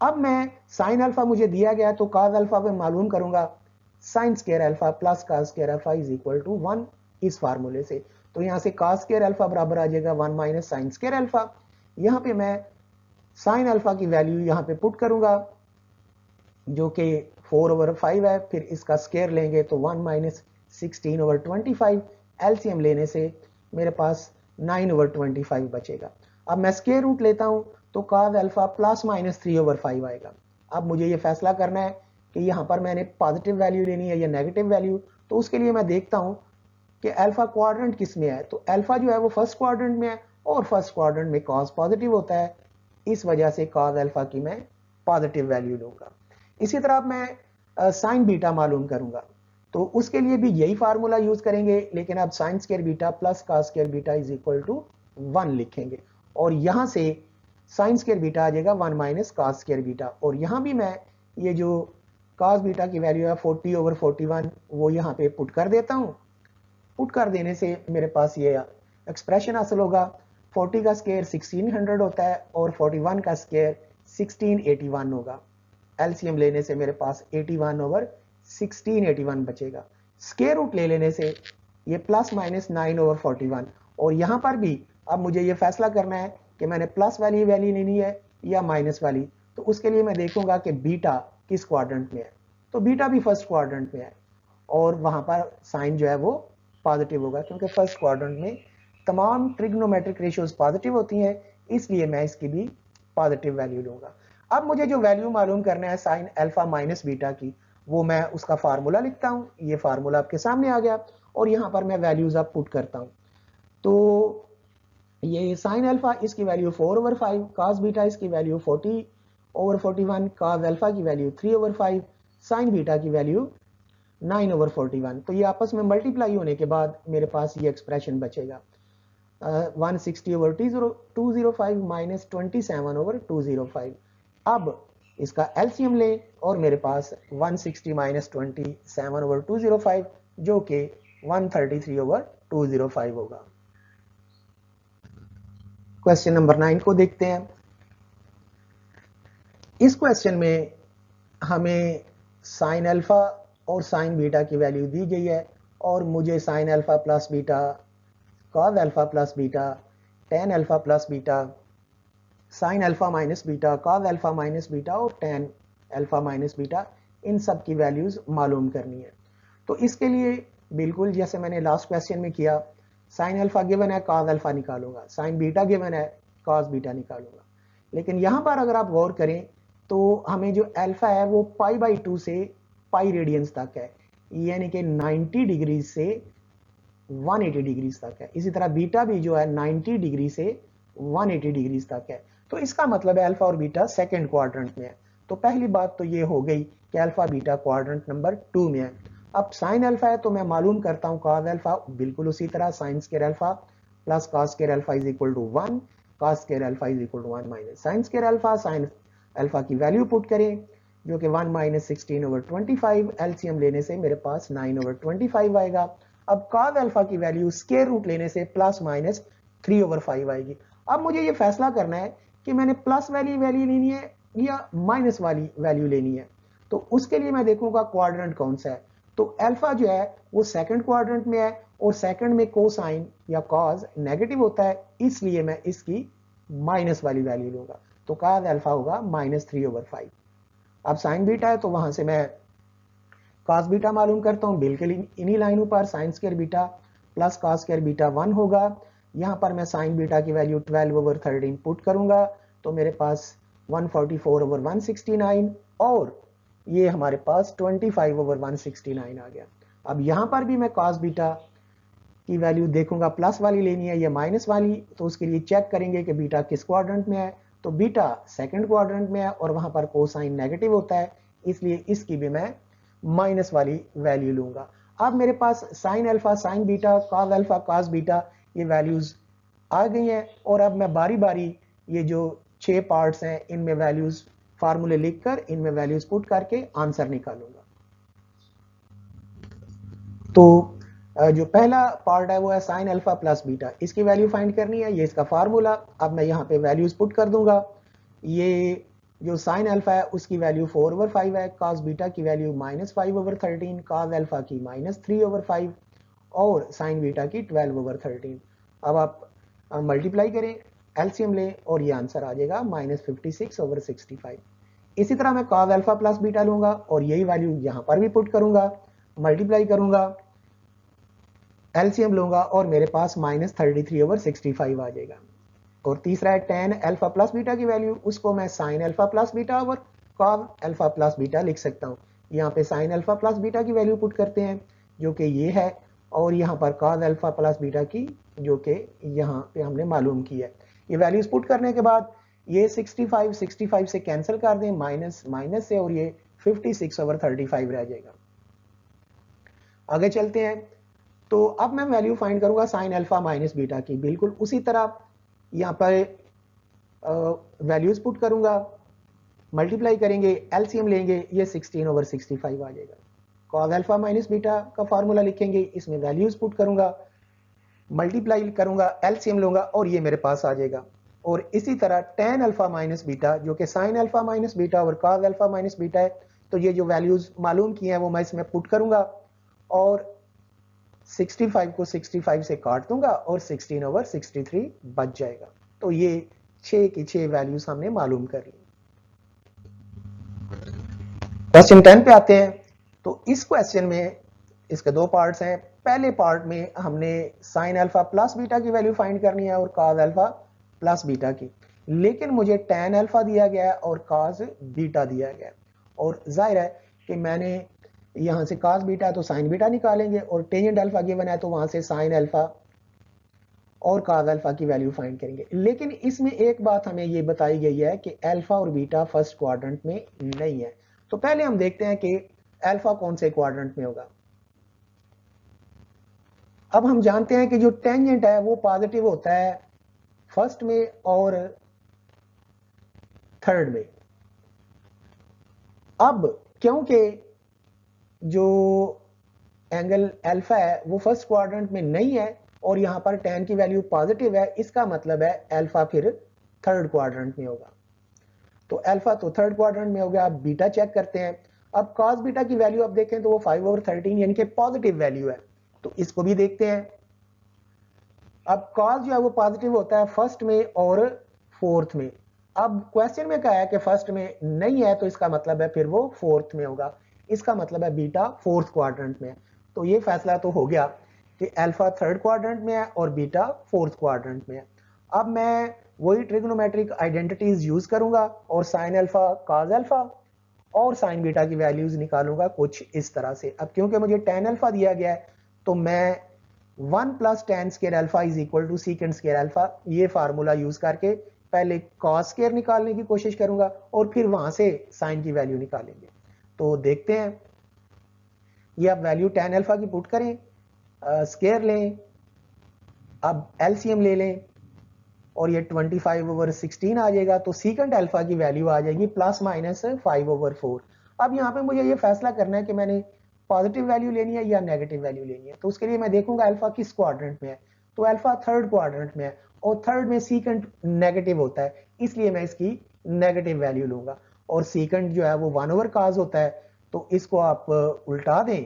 अब मैं साइन अल्फा मुझे दिया गया तो cos अल्फा पे मालूम करूंगा sine square alpha plus cos square alpha is equal to 1 इस फार्मूले से। तो यहां से cos स्क्वायर अल्फा बराबर आ जाएगा 1 माइनस साइन स्क्वायर अल्फा। यहां पे मैं साइन अल्फा की वैल्यू यहां पे पुट करूंगा जो कि 4/5 है, फिर इसका स्क्वायर लेंगे तो 1 माइनस 16/25, एलसीएम लेने से मेरे पास 9/25 बचेगा। अब मैं स्क्वायर रूट लेता हूं तो cos अल्फा प्लस माइनस 3/5 आएगा। अब मुझे ये फैसला करना है कि यहाँ पर मैंने पॉजिटिव वैल्यू लेनी है या नेगेटिव वैल्यू। तो उसके लिए मैं देखता हूँ कि अल्फा क्वाड्रेंट किस में है। तो अल्फा जो है वो फर्स्ट क्वाड्रेंट में है और फर्स्ट क्वाड्रेंट में cos पॉजिटिव होता है, इस वजह से cos अल्फा की मैं पॉजिटिव वैल्यू लूंगा। इसी तरह मैं साइन बीटा मालूम करूंगा तो उसके लिए भी यही फार्मूला यूज करेंगे, लेकिन अब sine square beta plus cos square beta is equal to 1 लिखेंगे और यहां से साइन स्क्वायर बीटा आ जाएगा 1 माइनस cos स्क्वायर बीटा। और यहां भी मैं ये जो cos बीटा की वैल्यू है 40/41 वो यहाँ पे पुट कर देता हूँ। पुट कर देने से मेरे पास ये एक्सप्रेशन हासिल होगा। 40 का स्क्वायर 1600 होता है और 41 का स्क्वायर 1681 होगा। एलसीएम लेने से मेरे पास 81/1681 बचेगा। स्क्वायर रूट ले लेने से ये प्लस माइनस 9/41। और यहां पर भी अब मुझे ये फैसला करना है कि मैंने प्लस वाली वैल्यू लेनी है या माइनस वाली। तो उसके लिए मैं देखूंगा कि बीटा किस क्वाड्रेंट में है। तो बीटा भी फर्स्ट क्वाड्रेंट में है और वहां पर साइन जो है वो पॉजिटिव होगा, क्योंकि फर्स्ट क्वाड्रेंट में तमाम ट्रिग्नोमेट्रिक रेशियोज पॉजिटिव होती हैं, इसलिए मैं इसकी भी पॉजिटिव वैल्यू लूंगा। अब मुझे जो वैल्यू मालूम करना है साइन अल्फा माइनस बीटा की, वो मैं उसका फार्मूला लिखता हूं। ये फार्मूला आपके सामने आ गया और यहां पर मैं वैल्यूज अब पुट करता हूं। तो ये साइन अल्फा इसकी वैल्यू 4/5, cos बीटा इसकी वैल्यू 40/41, cos अल्फा की वैल्यू 3/5, साइन बीटा की वैल्यू 9/41। तो ये आपस में मल्टीप्लाई होने के बाद मेरे पास ये एक्सप्रेशन बचेगा 160/205 माइनस 27/205। अब इसका एलसीएम लें और मेरे पास 160 माइनस 27/205 जो कि 133/205 होगा। क्वेश्चन नंबर 9 को देखते हैं। इस क्वेश्चन में हमें साइन अल्फा और साइन बीटा की वैल्यू दी गई है और मुझे sign alpha plus beta, cos alpha plus beta, tan alpha plus beta, sine alpha minus beta, cos alpha minus beta और tan अल्फा माइनस बीटा, इन सब की वैल्यूज मालूम करनी है। तो इसके लिए बिल्कुल जैसे मैंने लास्ट क्वेश्चन में किया, साइन अल्फा गिवन है cos अल्फा निकालूंगा, साइन बीटा गिवन है cos बीटा निकालूंगा। लेकिन यहां पर अगर आप गौर करें तो हमें जो अल्फा है वो π/2 से पाई रेडियंस तक है, यानी कि 90 डिग्री से 180 डिग्री तक है। इसी तरह बीटा भी जो है 90 डिग्री से 180 डिग्री तक है। तो इसका मतलब है अल्फा और बीटा सेकंड क्वाड्रेंट में है। तो पहली बात तो ये हो गई कि अल्फा बीटा क्वाड्रेंट नंबर 2 में है। अब साइन अल्फा है तो मैं मालूम करता हूं cos अल्फा, बिल्कुल उसी तरह sine square alpha plus cos square alpha is equal to 1, cos square alpha is equal to 1 minus sine square alpha. Sine alpha की वैल्यू पुट करें जो कि 1 माइनस 16/25, एलसीएम लेने से मेरे पास 9/25 आएगा। अब cos अल्फा की वैल्यू स्क्वायर रूट लेने से प्लस माइनस 3/5 आएगी। अब मुझे ये फैसला करना है कि मैंने प्लस वाली वैल्यू लेनी है या माइनस वाली वैल्यू लेनी है। तो उसके लिए मैं देखूंगा क्वाड्रेंट कौन सा है। तो अल्फा जो है वो सेकंड क्वाड्रेंट में है और सेकंड में कोसाइन या कॉस नेगेटिव होता है, इसलिए मैं इसकी माइनस वाली वैल्यू लूंगा। तो cos अल्फा होगा -3/5। अब साइन बीटा है तो वहां से मैं cos बीटा मालूम करता हूं, बिल्कुल इन्हीं लाइनों पर sign square beta plus cos square beta 1 होगा। यहां पर मैं साइन बीटा की वैल्यू 12/13 पुट करूंगा तो मेरे पास 144/169 और ये हमारे पास 25/169 आ गया। अब यहां पर भी मैं cos बीटा की वैल्यू देखूंगा प्लस वाली लेनी है या माइनस वाली। तो उसके लिए चेक करेंगे कि बीटा किस क्वाड्रेंट में है। तो बीटा सेकंड क्वाड्रेंट में है और वहां पर कोसाइन नेगेटिव होता है, इसलिए इसकी भी मैं माइनस वाली वैल्यू लूंगा। अब मेरे पास sine alpha, sine beta, cos alpha, cos beta ये वैल्यूज आ गई हैं और अब मैं बारी बारी ये जो 6 पार्ट्स हैं इनमें वैल्यूज फार्मूले लिखकर इनमें वैल्यूज पुट करके आंसर निकालूंगा। तो जो पहला पार्ट है वो है साइन अल्फा प्लस बीटा, इसकी वैल्यू फाइंड करनी है, ये इसका फार्मूला। अब मैं यहाँ पे वैल्यूज पुट कर दूंगा। ये जो साइन अल्फा है उसकी वैल्यू 4/5 है, कॉस बीटा की वैल्यू -5/13, कॉस अल्फा की -3/5 और साइन बीटा की 12/13। अब आप मल्टीप्लाई करें, एलसीएम लें और ये आंसर आ जाएगा -56/65। इसी तरह मैं कॉस अल्फा प्लस बीटा लूंगा और यही वैल्यू यहां पर भी पुट करूंगा, मल्टीप्लाई करूंगा, एलसीएम लूंगा और मेरे पास -33/65 आ जाएगा। और तीसरा है टेन अल्फा प्लस बीटा की वैल्यू, उसको मैं साइन अल्फा प्लस बीटा और कॉस अल्फा प्लस बीटा लिख सकता हूँ। यहाँ पे साइन अल्फा प्लस बीटा की वैल्यू पुट करते हैं जो कि ये है, और यहाँ पर कॉस अल्फा प्लस बीटा की जो कि यहाँ पे हमने मालूम की है। ये वैल्यूज पुट करने के बाद ये 65 से कैंसिल कर दें माइनस माइनस से, और ये 56/35 रह जाएगा। आगे चलते हैं। तो अब मैं वैल्यू फाइंड करूंगा साइन अल्फा माइनस बीटा की, बिल्कुल उसी तरह यहाँ पर वैल्यूज पुट करूंगा, मल्टीप्लाई करेंगे, एलसीएम लेंगे, ये 16/65 आ जाएगा। कॉस अल्फा माइनस बीटा का फार्मूला लिखेंगे, इसमें वैल्यूज पुट करूंगा, मल्टीप्लाई करूंगा, एलसीएम लूंगा और ये मेरे पास आ जाएगा। और इसी तरह टेन अल्फा माइनस बीटा जो कि साइन अल्फा माइनस बीटा और कॉस अल्फा माइनस बीटा है, तो ये जो वैल्यूज मालूम किए हैं वो मैं इसमें पुट करूंगा और 65 को 65 से काट दूंगा और 16/63 बच जाएगा। तो ये 6 की 6 वैल्यूज हमने मालूम कर ली। क्वेश्चन 10 पे आते हैं। तो इस क्वेश्चन में इसके दो पार्ट्स हैं। पहले पार्ट में हमने साइन अल्फा प्लस बीटा की वैल्यू फाइंड करनी है और कॉस अल्फा प्लस बीटा की, लेकिन मुझे टेन अल्फा दिया गया है और कॉस बीटा दिया गया है, और जाहिर है कि मैंने यहां से कॉस बीटा है तो साइन बीटा निकालेंगे, और टेंजेंट अल्फा गिवन है तो वहां से साइन अल्फा और कॉस अल्फा की वैल्यू फाइंड करेंगे। लेकिन इसमें एक बात हमें ये बताई गई है कि अल्फा और बीटा फर्स्ट क्वाड्रेंट में नहीं है। तो पहले हम देखते हैं कि अल्फा कौन से क्वाड्रेंट में होगा। अब हम जानते हैं कि जो टेंजेंट है वो पॉजिटिव होता है फर्स्ट में और थर्ड में। अब क्योंकि जो एंगल अल्फा है वो फर्स्ट क्वाड्रेंट में नहीं है और यहां पर tan की वैल्यू पॉजिटिव है, इसका मतलब है अल्फा फिर थर्ड क्वाड्रेंट में होगा। तो अल्फा तो थर्ड क्वाड्रेंट में हो गया। अब बीटा चेक करते हैं। अब cos बीटा की वैल्यू अब देखें तो वो 5/13 यानी कि पॉजिटिव वैल्यू है, तो इसको भी देखते हैं। अब cos जो है वो पॉजिटिव होता है फर्स्ट में और फोर्थ में। अब क्वेश्चन में कहा है कि फर्स्ट में नहीं है, तो इसका मतलब है फिर वो फोर्थ में होगा, इसका मतलब है बीटा फोर्थ क्वाड्रेंट में है। तो ये फैसला तो हो गया कि अल्फा थर्ड क्वाड्रेंट में है और बीटा फोर्थ क्वाड्रेंट में है। अब मैं वही ट्रिग्नोमेट्रिक आइडेंटिटीज यूज करूंगा और साइन अल्फा कॉस अल्फा और साइन बीटा की वैल्यूज निकालूंगा कुछ इस तरह से। अब क्योंकि मुझे tan अल्फा दिया गया है तो मैं 1 + tan square alpha = secant square alpha, ये फार्मूला यूज करके पहले कॉस स्क्वायर निकालने की कोशिश करूंगा और फिर वहां से साइन की वैल्यू निकालेंगे। तो देखते हैं। ये अब वैल्यू tan अल्फा की पुट करें, स्क्वायर लें, अब एलसीएम ले लें और ये 25/16 आ जाएगा। तो सीकेंट अल्फा की वैल्यू आ जाएगी ±5/4। अब यहाँ पे मुझे ये फैसला करना है कि मैंने पॉजिटिव वैल्यू लेनी है या नेगेटिव वैल्यू लेनी है। तो उसके लिए मैं देखूंगा अल्फा किस क्वाड्रेंट में है। तो अल्फा थर्ड क्वाड्रेंट में है और थर्ड में सीकेंट नेगेटिव होता है, इसलिए मैं इसकी नेगेटिव वैल्यू लूंगा। और सीकेंट जो है वो 1/cos होता है, तो इसको आप उल्टा दें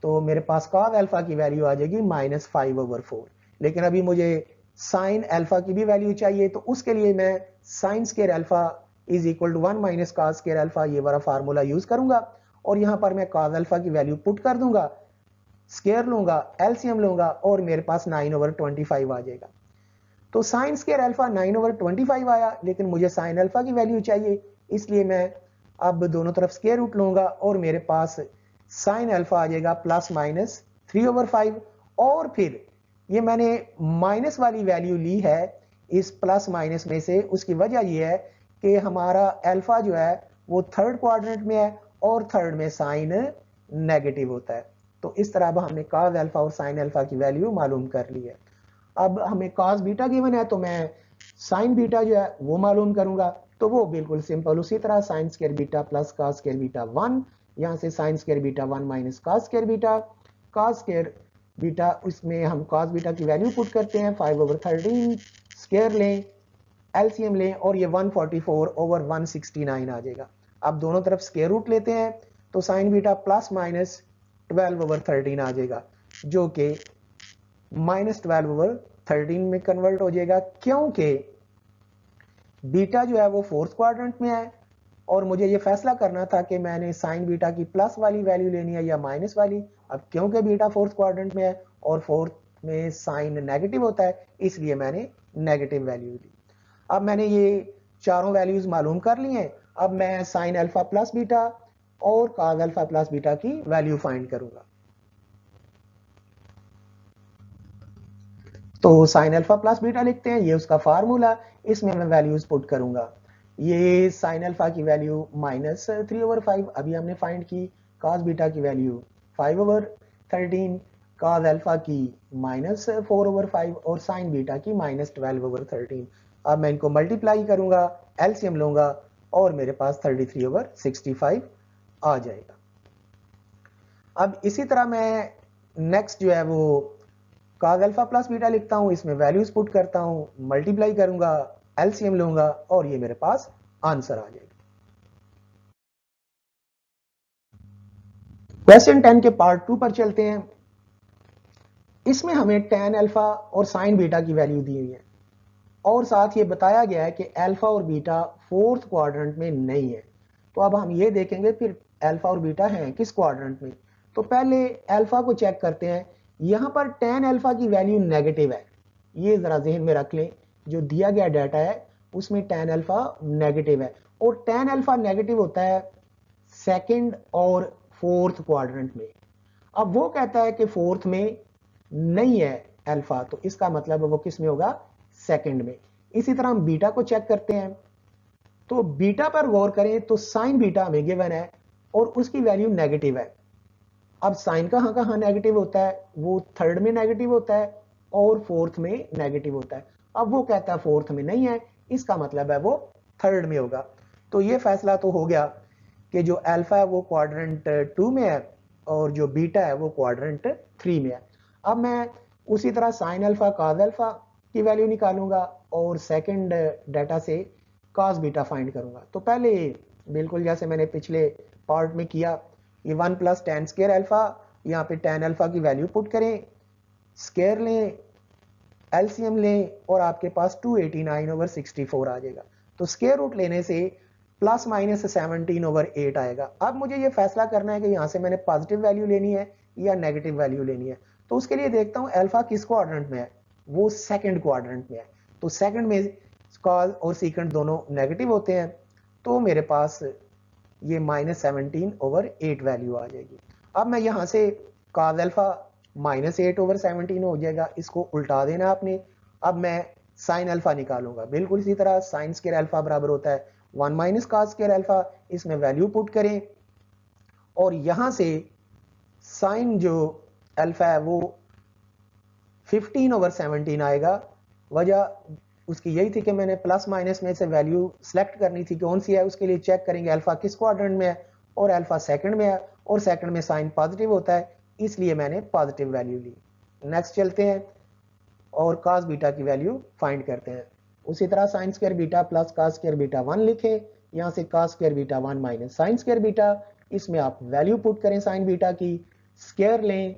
तो मेरे पास cos अल्फा की वैल्यू आ जाएगी -5/4। लेकिन अभी मुझे साइन अल्फा की भी वैल्यू चाहिए, तो उसके लिए मैं sign square alpha = 1 - cos square alpha, ये वाला फार्मूला यूज करूंगा और यहां पर मैं cos अल्फा की वैल्यू पुट कर दूंगा, स्क्वायर लूंगा, एलसीएम लूंगा और मेरे पास 9/25 आ जाएगा। तो साइन स्क्वायर अल्फा 9/25 आया, लेकिन मुझे साइन अल्फा की वैल्यू चाहिए, इसलिए मैं अब दोनों तरफ स्क्वायर रूट लूंगा और मेरे पास साइन अल्फा आ जाएगा +-3/5। और फिर ये मैंने माइनस वाली वैल्यू ली है इस प्लस माइनस में से, उसकी वजह यह है कि हमारा अल्फा जो है वो थर्ड क्वाड्रेंट में है और थर्ड में साइन नेगेटिव होता है। तो इस तरह अब हमने cos अल्फा और साइन अल्फा की वैल्यू मालूम कर ली है। अब हमें cos बीटा गिवन है तो मैं साइन बीटा जो है वो मालूम करूंगा। तो वो बिल्कुल सिंपल उसी तरह sine square beta + cos square beta 1, यहां से sign square beta 1 - cos square beta, cos square beta, उसमें हम cos बीटा की वैल्यू पुट करते हैं 5/13 स्क्वायर लें, एलसीएम लें और ये 144/169 आ जाएगा। अब दोनों तरफ स्क्वायर रूट लेते हैं तो साइन बीटा प्लस माइनस 12/13 आ जाएगा, जो कि -12/13 में कन्वर्ट हो जाएगा, क्योंकि बीटा जो है वो फोर्थ क्वाड्रेंट में है और मुझे ये फैसला करना था कि मैंने साइन बीटा की प्लस वाली वैल्यू लेनी है या माइनस वाली। अब क्योंकि बीटा फोर्थ क्वाड्रेंट में है और फोर्थ में साइन नेगेटिव होता है, इसलिए मैंने नेगेटिव वैल्यू ली। अब मैंने ये चारों वैल्यूज मालूम कर ली हैं। अब मैं साइन अल्फा प्लस बीटा और कॉस अल्फा प्लस बीटा की वैल्यू फाइंड करूंगा। तो साइन अल्फा प्लस बीटा लिखते हैं, ये उसका फार्मूला, इसमें मैं वैल्यूज पुट करूंगा। ये साइन अल्फा की वैल्यू -3/5 अभी हमने फाइंड की, कॉस बीटा की वैल्यू 5/13, कॉस अल्फा की -4/5 और साइन बीटा की -12/13। अब मैं इनको मल्टीप्लाई करूंगा, एलसीएम लूंगा और मेरे पास 33/65 आ जाएगा। अब इसी तरह मैं नेक्स्ट जो है वो cos अल्फा प्लस बीटा लिखता हूं, इसमें वैल्यूज पुट करता हूं, मल्टीप्लाई करूंगा, एलसीएम लूंगा और ये मेरे पास आंसर आ जाएगा। क्वेश्चन 10 के पार्ट 2 पर चलते हैं। इसमें हमें tan अल्फा और साइन बीटा की वैल्यू दी हुई है और साथ ये बताया गया है कि अल्फा और बीटा फोर्थ क्वाड्रेंट में नहीं है। तो अब हम ये देखेंगे फिर अल्फा और बीटा हैं किस क्वाड्रेंट में। तो पहले अल्फा को चेक करते हैं। यहां पर tan अल्फा की वैल्यू नेगेटिव है, ये जरा जहन में रख लें, जो दिया गया डाटा है उसमें tan अल्फा नेगेटिव है और tan अल्फा नेगेटिव होता है सेकंड और फोर्थ क्वाड्रेंट में। अब वो कहता है कि फोर्थ में नहीं है अल्फा, तो इसका मतलब वो किस में होगा, सेकंड में। इसी तरह हम बीटा को चेक करते हैं। तो बीटा पर गौर करें तो साइन बीटा हमें गिवन है और उसकी वैल्यू नेगेटिव है। अब साइन कहां कहां नेगेटिव होता है, वो थर्ड में नेगेटिव होता है और फोर्थ में नेगेटिव होता है। अब वो कहता है फोर्थ में नहीं है, इसका मतलब है वो थर्ड में होगा। तो ये फैसला तो हो गया कि जो अल्फा है वो क्वाड्रेंट 2 में है और जो बीटा है वो क्वाड्रेंट 3 में है। अब मैं उसी तरह साइन अल्फा कॉस अल्फा की वैल्यू निकालूंगा और सेकंड डाटा से कॉस बीटा फाइंड करूंगा। तो पहले बिल्कुल जैसे मैंने पिछले पार्ट में किया, ये 1 + tan स्क्वायर अल्फा, यहाँ पे tan अल्फा की वैल्यू पुट करें, स्क्वायर लें, एलसीएम लें और आपके पास 289/64 आ जाएगा। तो स्क्वायर रूट लेने से ±17/8 आएगा। अब मुझे ये फैसला करना है कि यहाँ से मैंने पॉजिटिव वैल्यू लेनी है या नेगेटिव वैल्यू लेनी है। तो उसके लिए देखता हूँ अल्फा किस क्वाड्रेंट में है, वो सेकंड क्वाड्रेंट में है। तो सेकंड में कॉस और सीकेंट दोनों नेगेटिव होते हैं, तो मेरे पास ये -17/8 वैल्यू आ जाएगी। अब मैं यहां से cos अल्फा -8/17 हो जाएगा, इसको उल्टा देना आपने। अब मैं साइन अल्फा निकालूंगा, बिल्कुल इसी तरह साइन स्क्वायर अल्फा बराबर होता है 1 - cos स्क्वायर अल्फा। इसमें वैल्यू पुट करें और यहां से साइन जो अल्फा है वो 15/17 आएगा। वजह उसकी यही थी कि मैंने प्लस माइनस में से वैल्यू सेलेक्ट करनी थी, कौन सी है। उसके लिए चेक करेंगे अल्फा किस क्वाड्रेंट में है और अल्फा सेकंड में है और सेकंड में साइन पॉजिटिव होता है, इसलिए मैंने पॉजिटिव वैल्यू ली। नेक्स्ट चलते हैं और cos बीटा की वैल्यू फाइंड करते हैं। उसी तरह sine square beta plus cos square beta 1 लिखे, यहां से cos square beta 1 minus sine square beta, इसमें आप वैल्यू पुट करें साइन बीटा की, स्क्वायर लें,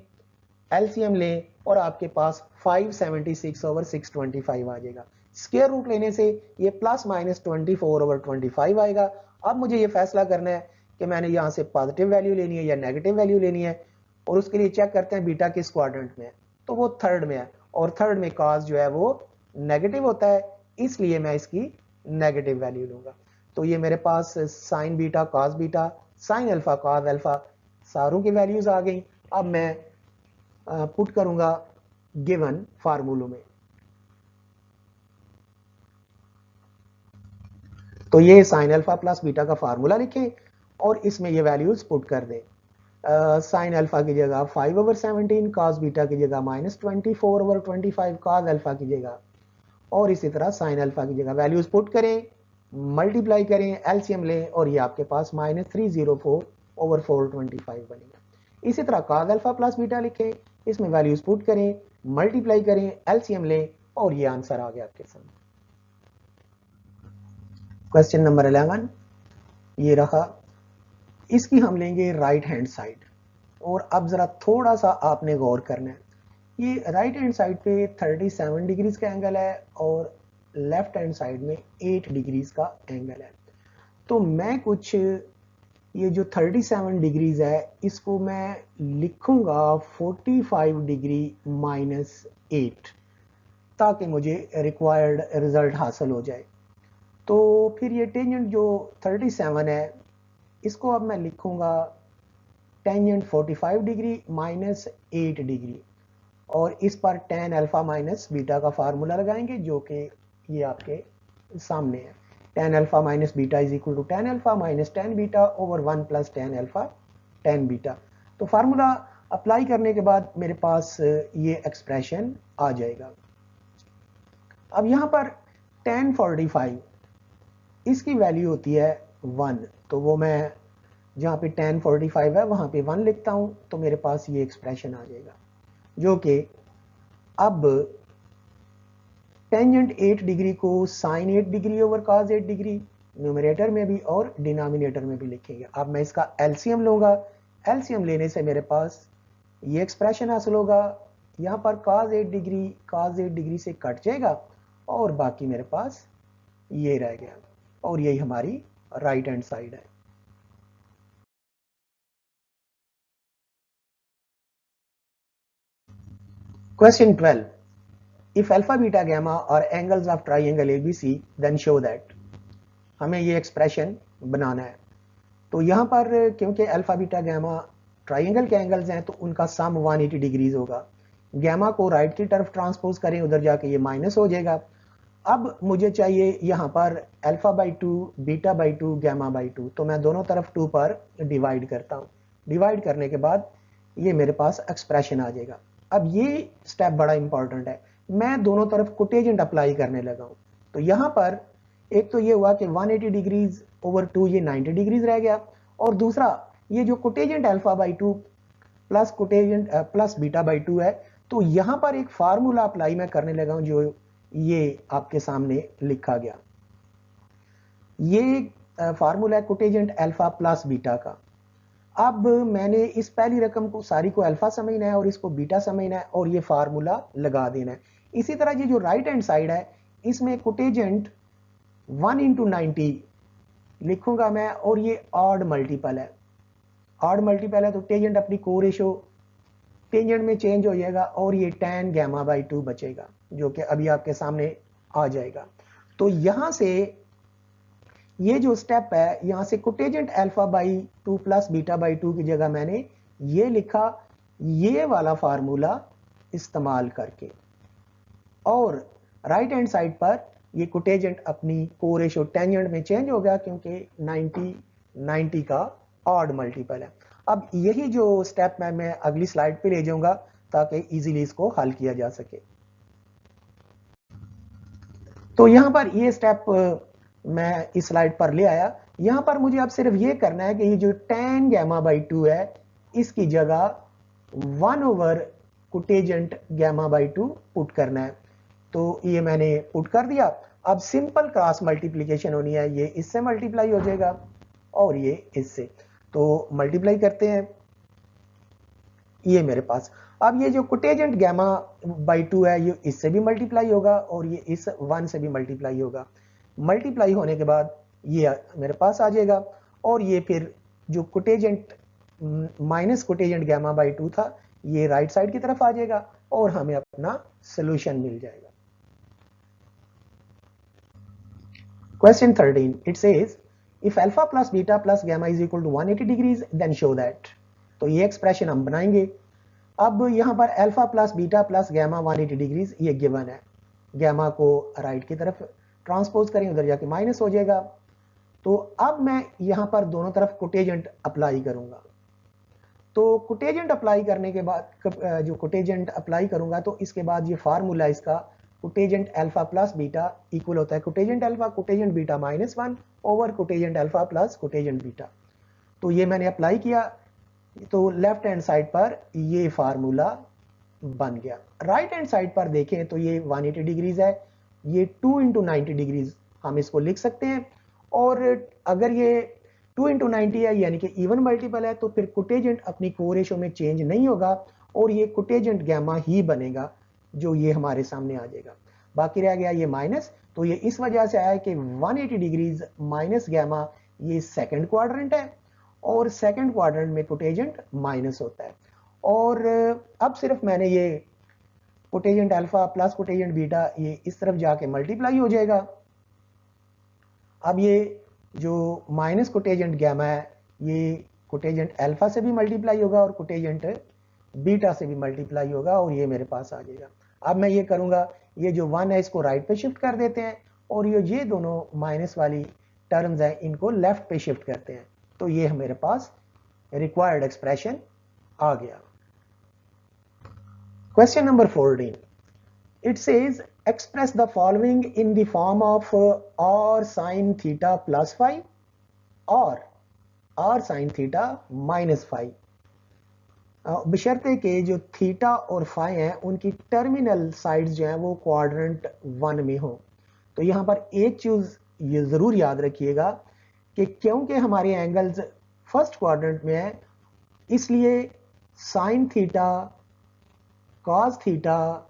एलसीएम लें और आपके पास 576/625 आ जाएगा। स्क्वायर रूट लेने से ये ±24/25 आएगा। अब मुझे ये फैसला करना है कि मैंने यहाँ से पॉजिटिव वैल्यू लेनी है या नेगेटिव वैल्यू लेनी है और उसके लिए चेक करते हैं बीटा किस क्वाड्रेंट में है। तो वो थर्ड में है और थर्ड में cos जो है वो नेगेटिव होता है, इसलिए मैं इसकी नेगेटिव वैल्यू लूंगा। तो ये मेरे पास sine beta cos beta sine alpha cos alpha सारों की वैल्यूज आ गई। अब मैं पुट करूंगा गिवन फार्मूलों में। तो ये साइन अल्फा प्लस बीटा का फार्मूला लिखें और इसमें ये वैल्यूज पुट कर दें। साइन अल्फा की जगह 5/17, cos बीटा की जगह -24/25, cos अल्फा की जगह, और इसी तरह साइन अल्फा की जगह वैल्यूज पुट करें, मल्टीप्लाई करें, एलसीएम लें और ये आपके पास -304/425 बनेगा। इसी तरह cos अल्फा प्लस बीटा लिखें, इसमें वैल्यूज पुट करें, मल्टीप्लाई करें, एलसीएम लें और ये आंसर आ गया आपके सामने। क्वेश्चन नंबर 11 ये रहा, इसकी हम लेंगे राइट हैंड साइड। और अब जरा थोड़ा सा आपने गौर करना है, ये राइट हैंड साइड पे 37 डिग्रीज का एंगल है और लेफ्ट हैंड साइड में 8 डिग्रीज का एंगल है। तो मैं कुछ ये जो 37 डिग्रीज है इसको मैं लिखूंगा 45 डिग्री माइनस 8 ताकि मुझे रिक्वायर्ड रिजल्ट हासिल हो जाए। तो फिर ये टेंजेंट जो 37 है इसको अब मैं लिखूंगा टेंजेंट 45 डिग्री माइनस 8 डिग्री और इस पर tan अल्फा माइनस बीटा का फार्मूला लगाएंगे जो कि ये आपके सामने है। tan alpha minus beta is equal to tan alpha minus tan beta over 1 plus tan alpha tan beta. तो फार्मूला अप्लाई करने के बाद मेरे पास ये एक्सप्रेशन आ जाएगा। अब यहां पर tan 45 इसकी वैल्यू होती है 1, तो वो मैं जहां पे tan 45 है वहां पे 1 लिखता हूं, तो मेरे पास ये एक्सप्रेशन आ जाएगा जो कि अब टेंजेंट 8 डिग्री को sine 8 degree over cos 8 degree numerator में भी और डिनोमिनेटर में भी लिखेंगे। अब मैं इसका एलसीएम लूंगा, एलसीएम लेने से मेरे पास ये एक्सप्रेशन हासिल होगा, यहां पर cos 8 डिग्री से कट जाएगा और बाकी मेरे पास ये रह गया और यही हमारी राइट हैंड साइड है। Question 12, if alpha beta gamma are angles of triangle ABC then show that। हमें ये एक्सप्रेशन बनाना है। तो यहां पर क्योंकि अल्फा बीटा गैमा ट्राइंगल के एंगल्स हैं तो उनका सम 180 डिग्रीज होगा। गैमा को राइट की तरफ ट्रांसपोज करें, उधर जाके ये माइनस हो जाएगा। अब मुझे चाहिए यहां पर alpha by 2 beta by 2 gamma by 2, तो मैं दोनों तरफ 2 पर डिवाइड करता हूं। डिवाइड करने के बाद ये मेरे पास एक्सप्रेशन आ जाएगा। अब ये स्टेप बड़ा इंपॉर्टेंट है, मैं दोनों तरफ कोटेजेंट अप्लाई करने लगा हूं। तो यहां पर एक तो ये हुआ कि 180 डिग्रीज ओवर 2 ये 90 डिग्रीज रह गया, और दूसरा ये जो cotangent alpha by 2 plus cotangent plus beta by 2 है, तो यहां पर एक फार्मूला अप्लाई मैं करने लगा हूं जो ये आपके सामने लिखा गया। ये फार्मूला है कोटेजेंट अल्फा प्लस बीटा का। अब मैंने इस पहली रकम को सारी को अल्फा समझना है और इसको बीटा समझना है और ये फार्मूला लगा देना है। इसी तरह ये जो राइट हैंड साइड है इसमें कोटेजेंट 1 इंटू 90 लिखूंगा मैं, और ये ऑड मल्टीपल है। ऑड मल्टीपल है तो टेंजेंट अपनी को रेशो टेंजेंट में चेंज हो जाएगा और ये tan गैमा बाई 2 बचेगा जो कि अभी आपके सामने आ जाएगा। तो यहां से ये जो स्टेप है यहां से cotangent alpha by 2 plus beta by 2 की जगह मैंने ये लिखा, ये वाला फार्मूला इस्तेमाल करके, और राइट हैंड साइड पर ये कोटेजेंट अपनी को रेशो टेंजेंट में चेंज हो गया क्योंकि 90 का ऑड मल्टीपल है। अब यही जो स्टेप मैं अगली स्लाइड पे ले जाऊंगा ताकि इजीली इसको हल किया जा सके। तो यहां पर ये स्टेप मैं इस स्लाइड पर ले आया। यहां पर मुझे अब सिर्फ ये करना है कि ये जो tan गैमा बाई 2 है इसकी जगह 1 ओवर कोटेजेंट गैमा बाई 2 पुट करना है। तो ये मैंने पुट कर दिया। अब सिंपल क्रॉस मल्टीप्लीकेशन होनी है, ये इससे मल्टीप्लाई हो जाएगा और ये इससे, तो मल्टीप्लाई करते हैं ये मेरे पास। अब ये जो कोटेजेंट गैमा बाई 2 है ये इससे भी मल्टीप्लाई होगा और ये इस 1 से भी मल्टीप्लाई होगा। मल्टीप्लाई होने के बाद ये मेरे पास आ जाएगा और ये फिर जो कोटेजेंट माइनस कोटेजेंट गैमा बाई 2 था ये राइट साइड की तरफ आ जाएगा और हमें अपना सोल्यूशन मिल जाएगा। Question 13, it says if alpha plus beta plus gamma is equal to 180 degrees then show that। तो ये एक्सप्रेशन हम बनाएंगे। अब यहां पर alpha plus beta plus gamma 180 degrees ये गिवन है। गैमा को राइट की तरफ ट्रांसपोज करें, उधर जाके माइनस हो जाएगा। तो अब मैं यहां पर दोनों तरफ कोटेजेंट अप्लाई करूंगा। तो कोटेजेंट अप्लाई करने के बाद जो कोटेजेंट अप्लाई करूंगा तो इसके बाद ये फार्मूला इसका cotangent alpha plus beta equal होता है cotangent alpha cotangent beta -1 over cotangent alpha plus cotangent beta. तो ये मैंने अप्लाई किया, तो लेफ्ट हैंड साइड पर ये फार्मूला बन गया। राइट हैंड साइड पर देखें तो ये 180 डिग्रीज है, ये 2 इंटू 90 डिग्रीज हम इसको लिख सकते हैं। और अगर ये 2 इंटू 90 है यानी कि इवन मल्टीपल है, तो फिर कोटेजेंट अपनी कोरेशो में चेंज नहीं होगा और ये कोटेजेंट गैमा ही बनेगा, जो ये हमारे सामने आ जाएगा। बाकी रह गया ये माइनस, तो ये इस वजह से आया कि 180 डिग्रीज माइनस गैमा, ये सेकंड क्वाड्रेंट है और सेकंड क्वाड्रेंट में कोटेजेंट माइनस होता है। और अब सिर्फ मैंने ये कोटेजेंट अल्फा प्लस कोटेजेंट बीटा ये इस तरफ जाके मल्टीप्लाई हो जाएगा। अब ये जो माइनस कोटेजेंट गैमा है ये कोटेजेंट अल्फा से भी मल्टीप्लाई होगा और कोटेजेंट बीटा से भी मल्टीप्लाई होगा और ये मेरे पास आ जाएगा। अब मैं ये करूंगा, ये जो 1 है इसको राइट पे शिफ्ट कर देते हैं और ये दोनों माइनस वाली टर्म्स हैं इनको लेफ्ट पे शिफ्ट करते हैं, तो ये मेरे पास रिक्वायर्ड एक्सप्रेशन आ गया। Question number 14. It says express the following in the form of r sin theta plus phi or r sin theta minus phi. बशर्ते के जो थीटा और फाई हैं उनकी टर्मिनल साइड्स जो हैं वो क्वाड्रेंट 1 में हो। तो यहाँ पर एक चीज ये जरूर याद रखिएगा कि क्योंकि हमारे एंगल्स फर्स्ट क्वाड्रेंट में है, इसलिए sine theta, cos theta,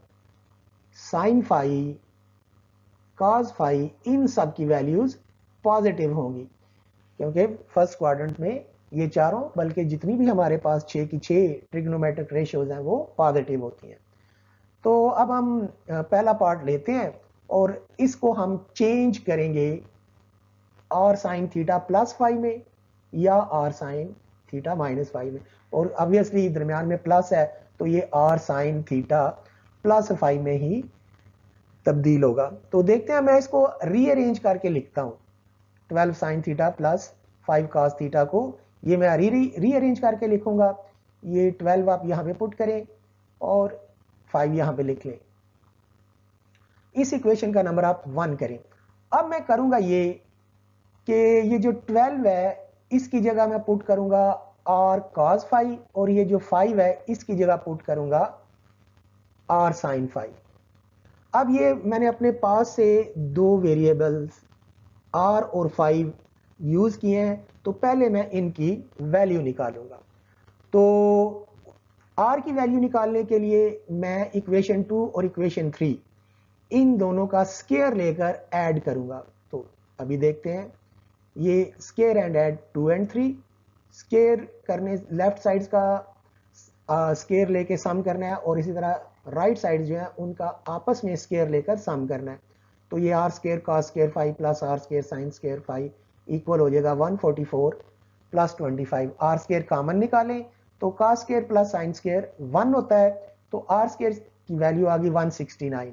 sine phi, cos phi, इन सब की वैल्यूज पॉजिटिव होंगी, क्योंकि फर्स्ट क्वाड्रेंट में ये चारों, बल्कि जितनी भी हमारे पास 6 की 6 ट्रिग्नोमेट्रिक रेशियोज हैं वो पॉजिटिव होती हैं। तो अब हम पहला पार्ट लेते हैं और इसको हम चेंज करेंगे R sine theta plus phi में या R sine theta minus phi में। और ऑब्वियसली दरमियान में प्लस है तो ये are sine theta plus phi में ही तब्दील होगा। तो देखते हैं, मैं इसको रीअरेंज करके लिखता हूं। 12 sign theta plus 5 cos theta को ये मैं रीअरेंज करके लिखूंगा। ये 12 आप यहां पे पुट करें और 5 यहां पे लिख लें। इस इक्वेशन का नंबर आप 1 करें। अब मैं करूंगा ये कि ये जो 12 है इसकी जगह मैं पुट करूंगा आर कॉस फाई और ये जो 5 है इसकी जगह पुट करूंगा आर साइन फाई। अब ये मैंने अपने पास से दो वेरिएबल्स आर और 5 यूज किए हैं, तो पहले मैं इनकी वैल्यू निकालूंगा। तो आर की वैल्यू निकालने के लिए मैं इक्वेशन 2 और इक्वेशन 3 इन दोनों का स्क्वायर लेकर ऐड करूंगा। तो अभी देखते हैं, ये स्क्वायर एंड ऐड 2 और 3, स्क्वायर करने लेफ्ट साइड्स का स्क्वायर लेके सम करना है और इसी तरह राइट साइड जो है उनका आपस में स्क्वायर लेकर सम करना है। तो ये R square cos square 5 plus R square sine square 5 equal हो जाएगा 144 प्लस 25। आर स्क्वायर कॉमन निकालें तो cos square plus sine square 1 होता है, तो आर स्क्वायर की वैल्यू आ गई 169,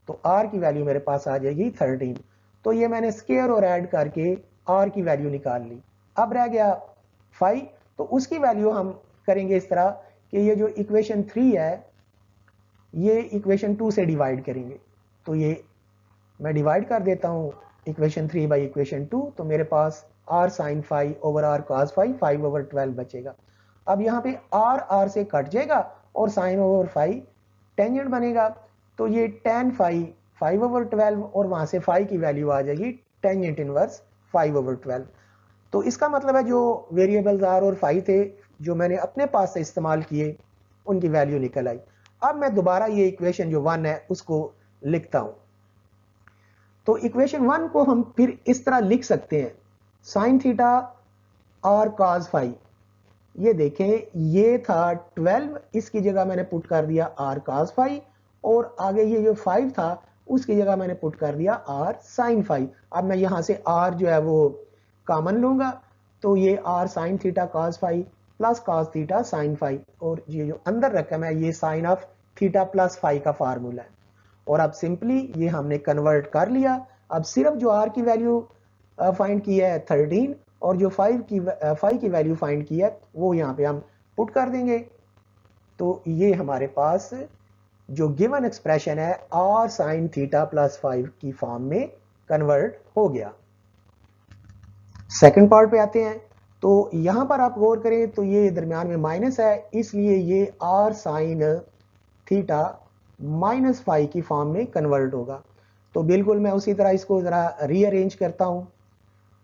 तो आर की वैल्यू मेरे पास आ जाएगी 13। तो ये मैंने स्क्वायर और ऐड करके आर की वैल्यू निकाल ली। अब रह गया 5, तो उसकी वैल्यू हम करेंगे इस तरह कि ये जो इक्वेशन 3 है ये इक्वेशन 2 से डिवाइड करेंगे। तो ये मैं डिवाइड कर देता हूं इक्वेशन 3 बाई इक्वेशन 2, तो मेरे पास R sine 5 over R cos 5 over 12 बचेगा। अब यहाँ पे आर से कट जाएगा और साइन ओवर 5 टेंजेंट बनेगा, तो ये tan 5 ओवर 12 और वहां से 5 की वैल्यू आ जाएगी टेंजेंट इनवर्स 5 ओवर 12। तो इसका मतलब है जो वेरिएबल्स आर और 5 थे जो मैंने अपने पास से इस्तेमाल किए उनकी वैल्यू निकल आई। अब मैं दोबारा ये इक्वेशन जो 1 है उसको लिखता हूं। तो इक्वेशन 1 को हम फिर इस तरह लिख सकते हैं, sine theta r cos phi, ये देखें ये था 12, इसकी जगह मैंने पुट कर दिया आर कॉस फाई और आगे ये जो 5 था उसकी जगह मैंने पुट कर दिया आर साइन फाई। अब मैं यहां से आर जो है वो कॉमन लूंगा, तो ये are sine theta cos phi plus cos theta sine phi, और ये जो अंदर रकम है ये sine of theta plus phi का फार्मूला है। और अब सिंपली ये हमने कन्वर्ट कर लिया। अब सिर्फ जो आर की वैल्यू फाइंड की है 13 और जो 5 की वैल्यू फाइंड की है वो यहाँ पे हम पुट कर देंगे। तो ये हमारे पास जो गिवन एक्सप्रेशन है आर साइन थीटा प्लस 5 की फॉर्म में कन्वर्ट हो गया। सेकंड पार्ट पे आते हैं। तो यहां पर आप गौर करें तो ये दरमियान में माइनस है, इसलिए ये are sine theta minus phi की फॉर्म में कन्वर्ट होगा। तो बिल्कुल मैं उसी तरह इसको ज़रा रीअरेंज करता हूं।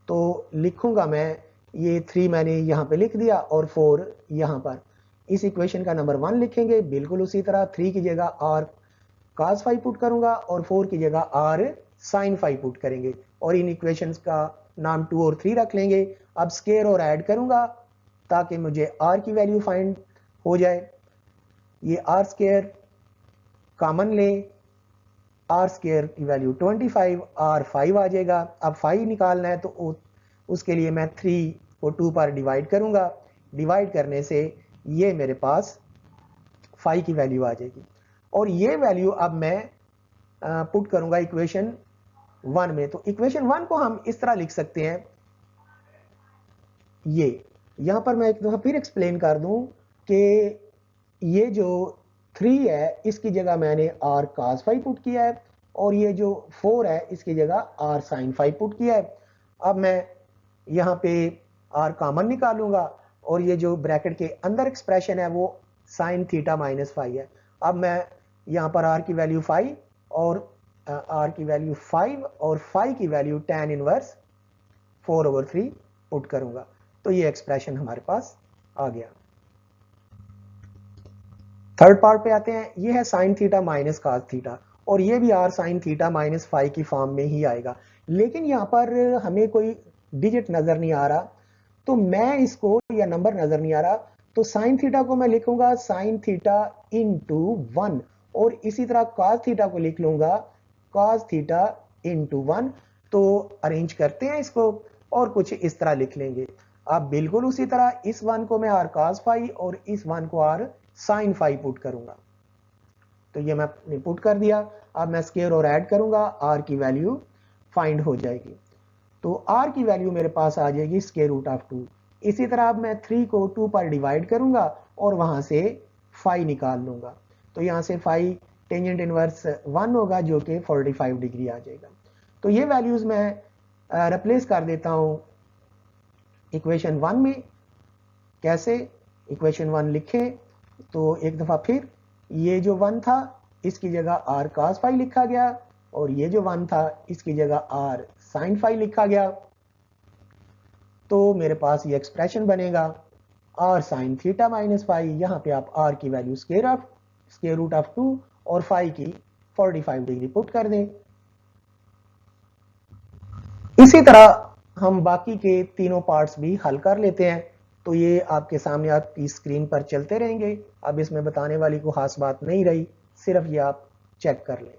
तो लिखूंगा मैं, ये 3 मैंने यहाँ पे लिख दिया और 4 यहाँ पर। इस इक्वेशन का नंबर 1 लिखेंगे बिल्कुल उसी तरह, 3 की जगह आर cos फाई पुट करूंगा और 4 की जगह आर साइन फाई पुट करेंगे, और इन इक्वेशंस का नाम 2 और 3 रख लेंगे। अब स्केयर और ऐड करूंगा ताकि मुझे आर की वैल्यू फाइंड हो जाए। ये आर स्केयर कॉमन ले, आर स्केयर की वैल्यू 25, आर 5 आ जाएगा। अब 5 निकालना है तो उसके लिए मैं 3 को 2 पर डिवाइड करूंगा। डिवाइड करने से ये मेरे पास 5 की वैल्यू आ जाएगी, और ये वैल्यू अब मैं पुट करूंगा इक्वेशन 1 में। तो इक्वेशन 1 को हम इस तरह लिख सकते हैं, ये यहां पर मैं एक दफा फिर एक्सप्लेन कर दूं कि ये जो 3 है इसकी जगह मैंने आर cos फाई पुट किया है, और ये जो 4 है इसकी जगह आर साइन फाई पुट किया है। अब मैं यहाँ पे आर कॉमन निकालूंगा, और ये जो ब्रैकेट के अंदर एक्सप्रेशन है वो साइन थीटा माइनस फाई है। अब मैं यहाँ पर आर की वैल्यू 5 और आर की वैल्यू 5 और फाई की वैल्यू tan इनवर्स 4/3 पुट करूंगा। तो ये एक्सप्रेशन हमारे पास आ गया। थर्ड पार्ट पे आते हैं, ये है sine theta minus cos theta, और ये भी r sine theta minus phi की फॉर्म में ही आएगा। लेकिन यहाँ पर हमें कोई डिजिट नजर नहीं आ रहा, तो मैं इसको, या नंबर नजर नहीं आ रहा, तो साइन थीटा को मैं लिखूंगा साइन थीटा इंटू 1, और इसी तरह cos थीटा को लिख लूंगा cos थीटा इंटू 1। तो अरेंज करते हैं इसको और कुछ इस तरह लिख लेंगे। अब बिल्कुल उसी तरह इस 1 को मैं आर cos फाई और इस 1 को आर साइन फाई पुट करूंगा। तो ये मैं पुट कर दिया। अब मैं स्केयर और ऐड करूंगा, आर की वैल्यू फाइंड हो जाएगी। तो आर की वैल्यू मेरे पास आ जाएगी स्केयर रूट ऑफ 2। इसी तरह अब मैं 3 को 2 पर डिवाइड करूंगा और वहां से फाई निकाल लूंगा। तो यहां से फाई टेंजेंट इनवर्स 1 होगा जो कि 45 डिग्री आ जाएगा। तो ये वैल्यूज मैं रिप्लेस कर देता हूं इक्वेशन 1 में। कैसे? इक्वेशन 1 लिखें तो एक दफा फिर, ये जो 1 था इसकी जगह आर cos फाई लिखा गया, और ये जो 1 था इसकी जगह आर साइन फाई लिखा गया। तो मेरे पास ये एक्सप्रेशन बनेगा r sine theta minus phi. यहां पे आप आर की वैल्यू स्केयर रूट ऑफ 2 और फाई की 45 डिग्री पुट कर दें। इसी तरह हम बाकी के तीनों पार्ट्स भी हल कर लेते हैं। तो ये आपके सामने आपकी स्क्रीन पर चलते रहेंगे। अब इसमें बताने वाली कोई खास बात नहीं रही, सिर्फ ये आप चेक कर लें।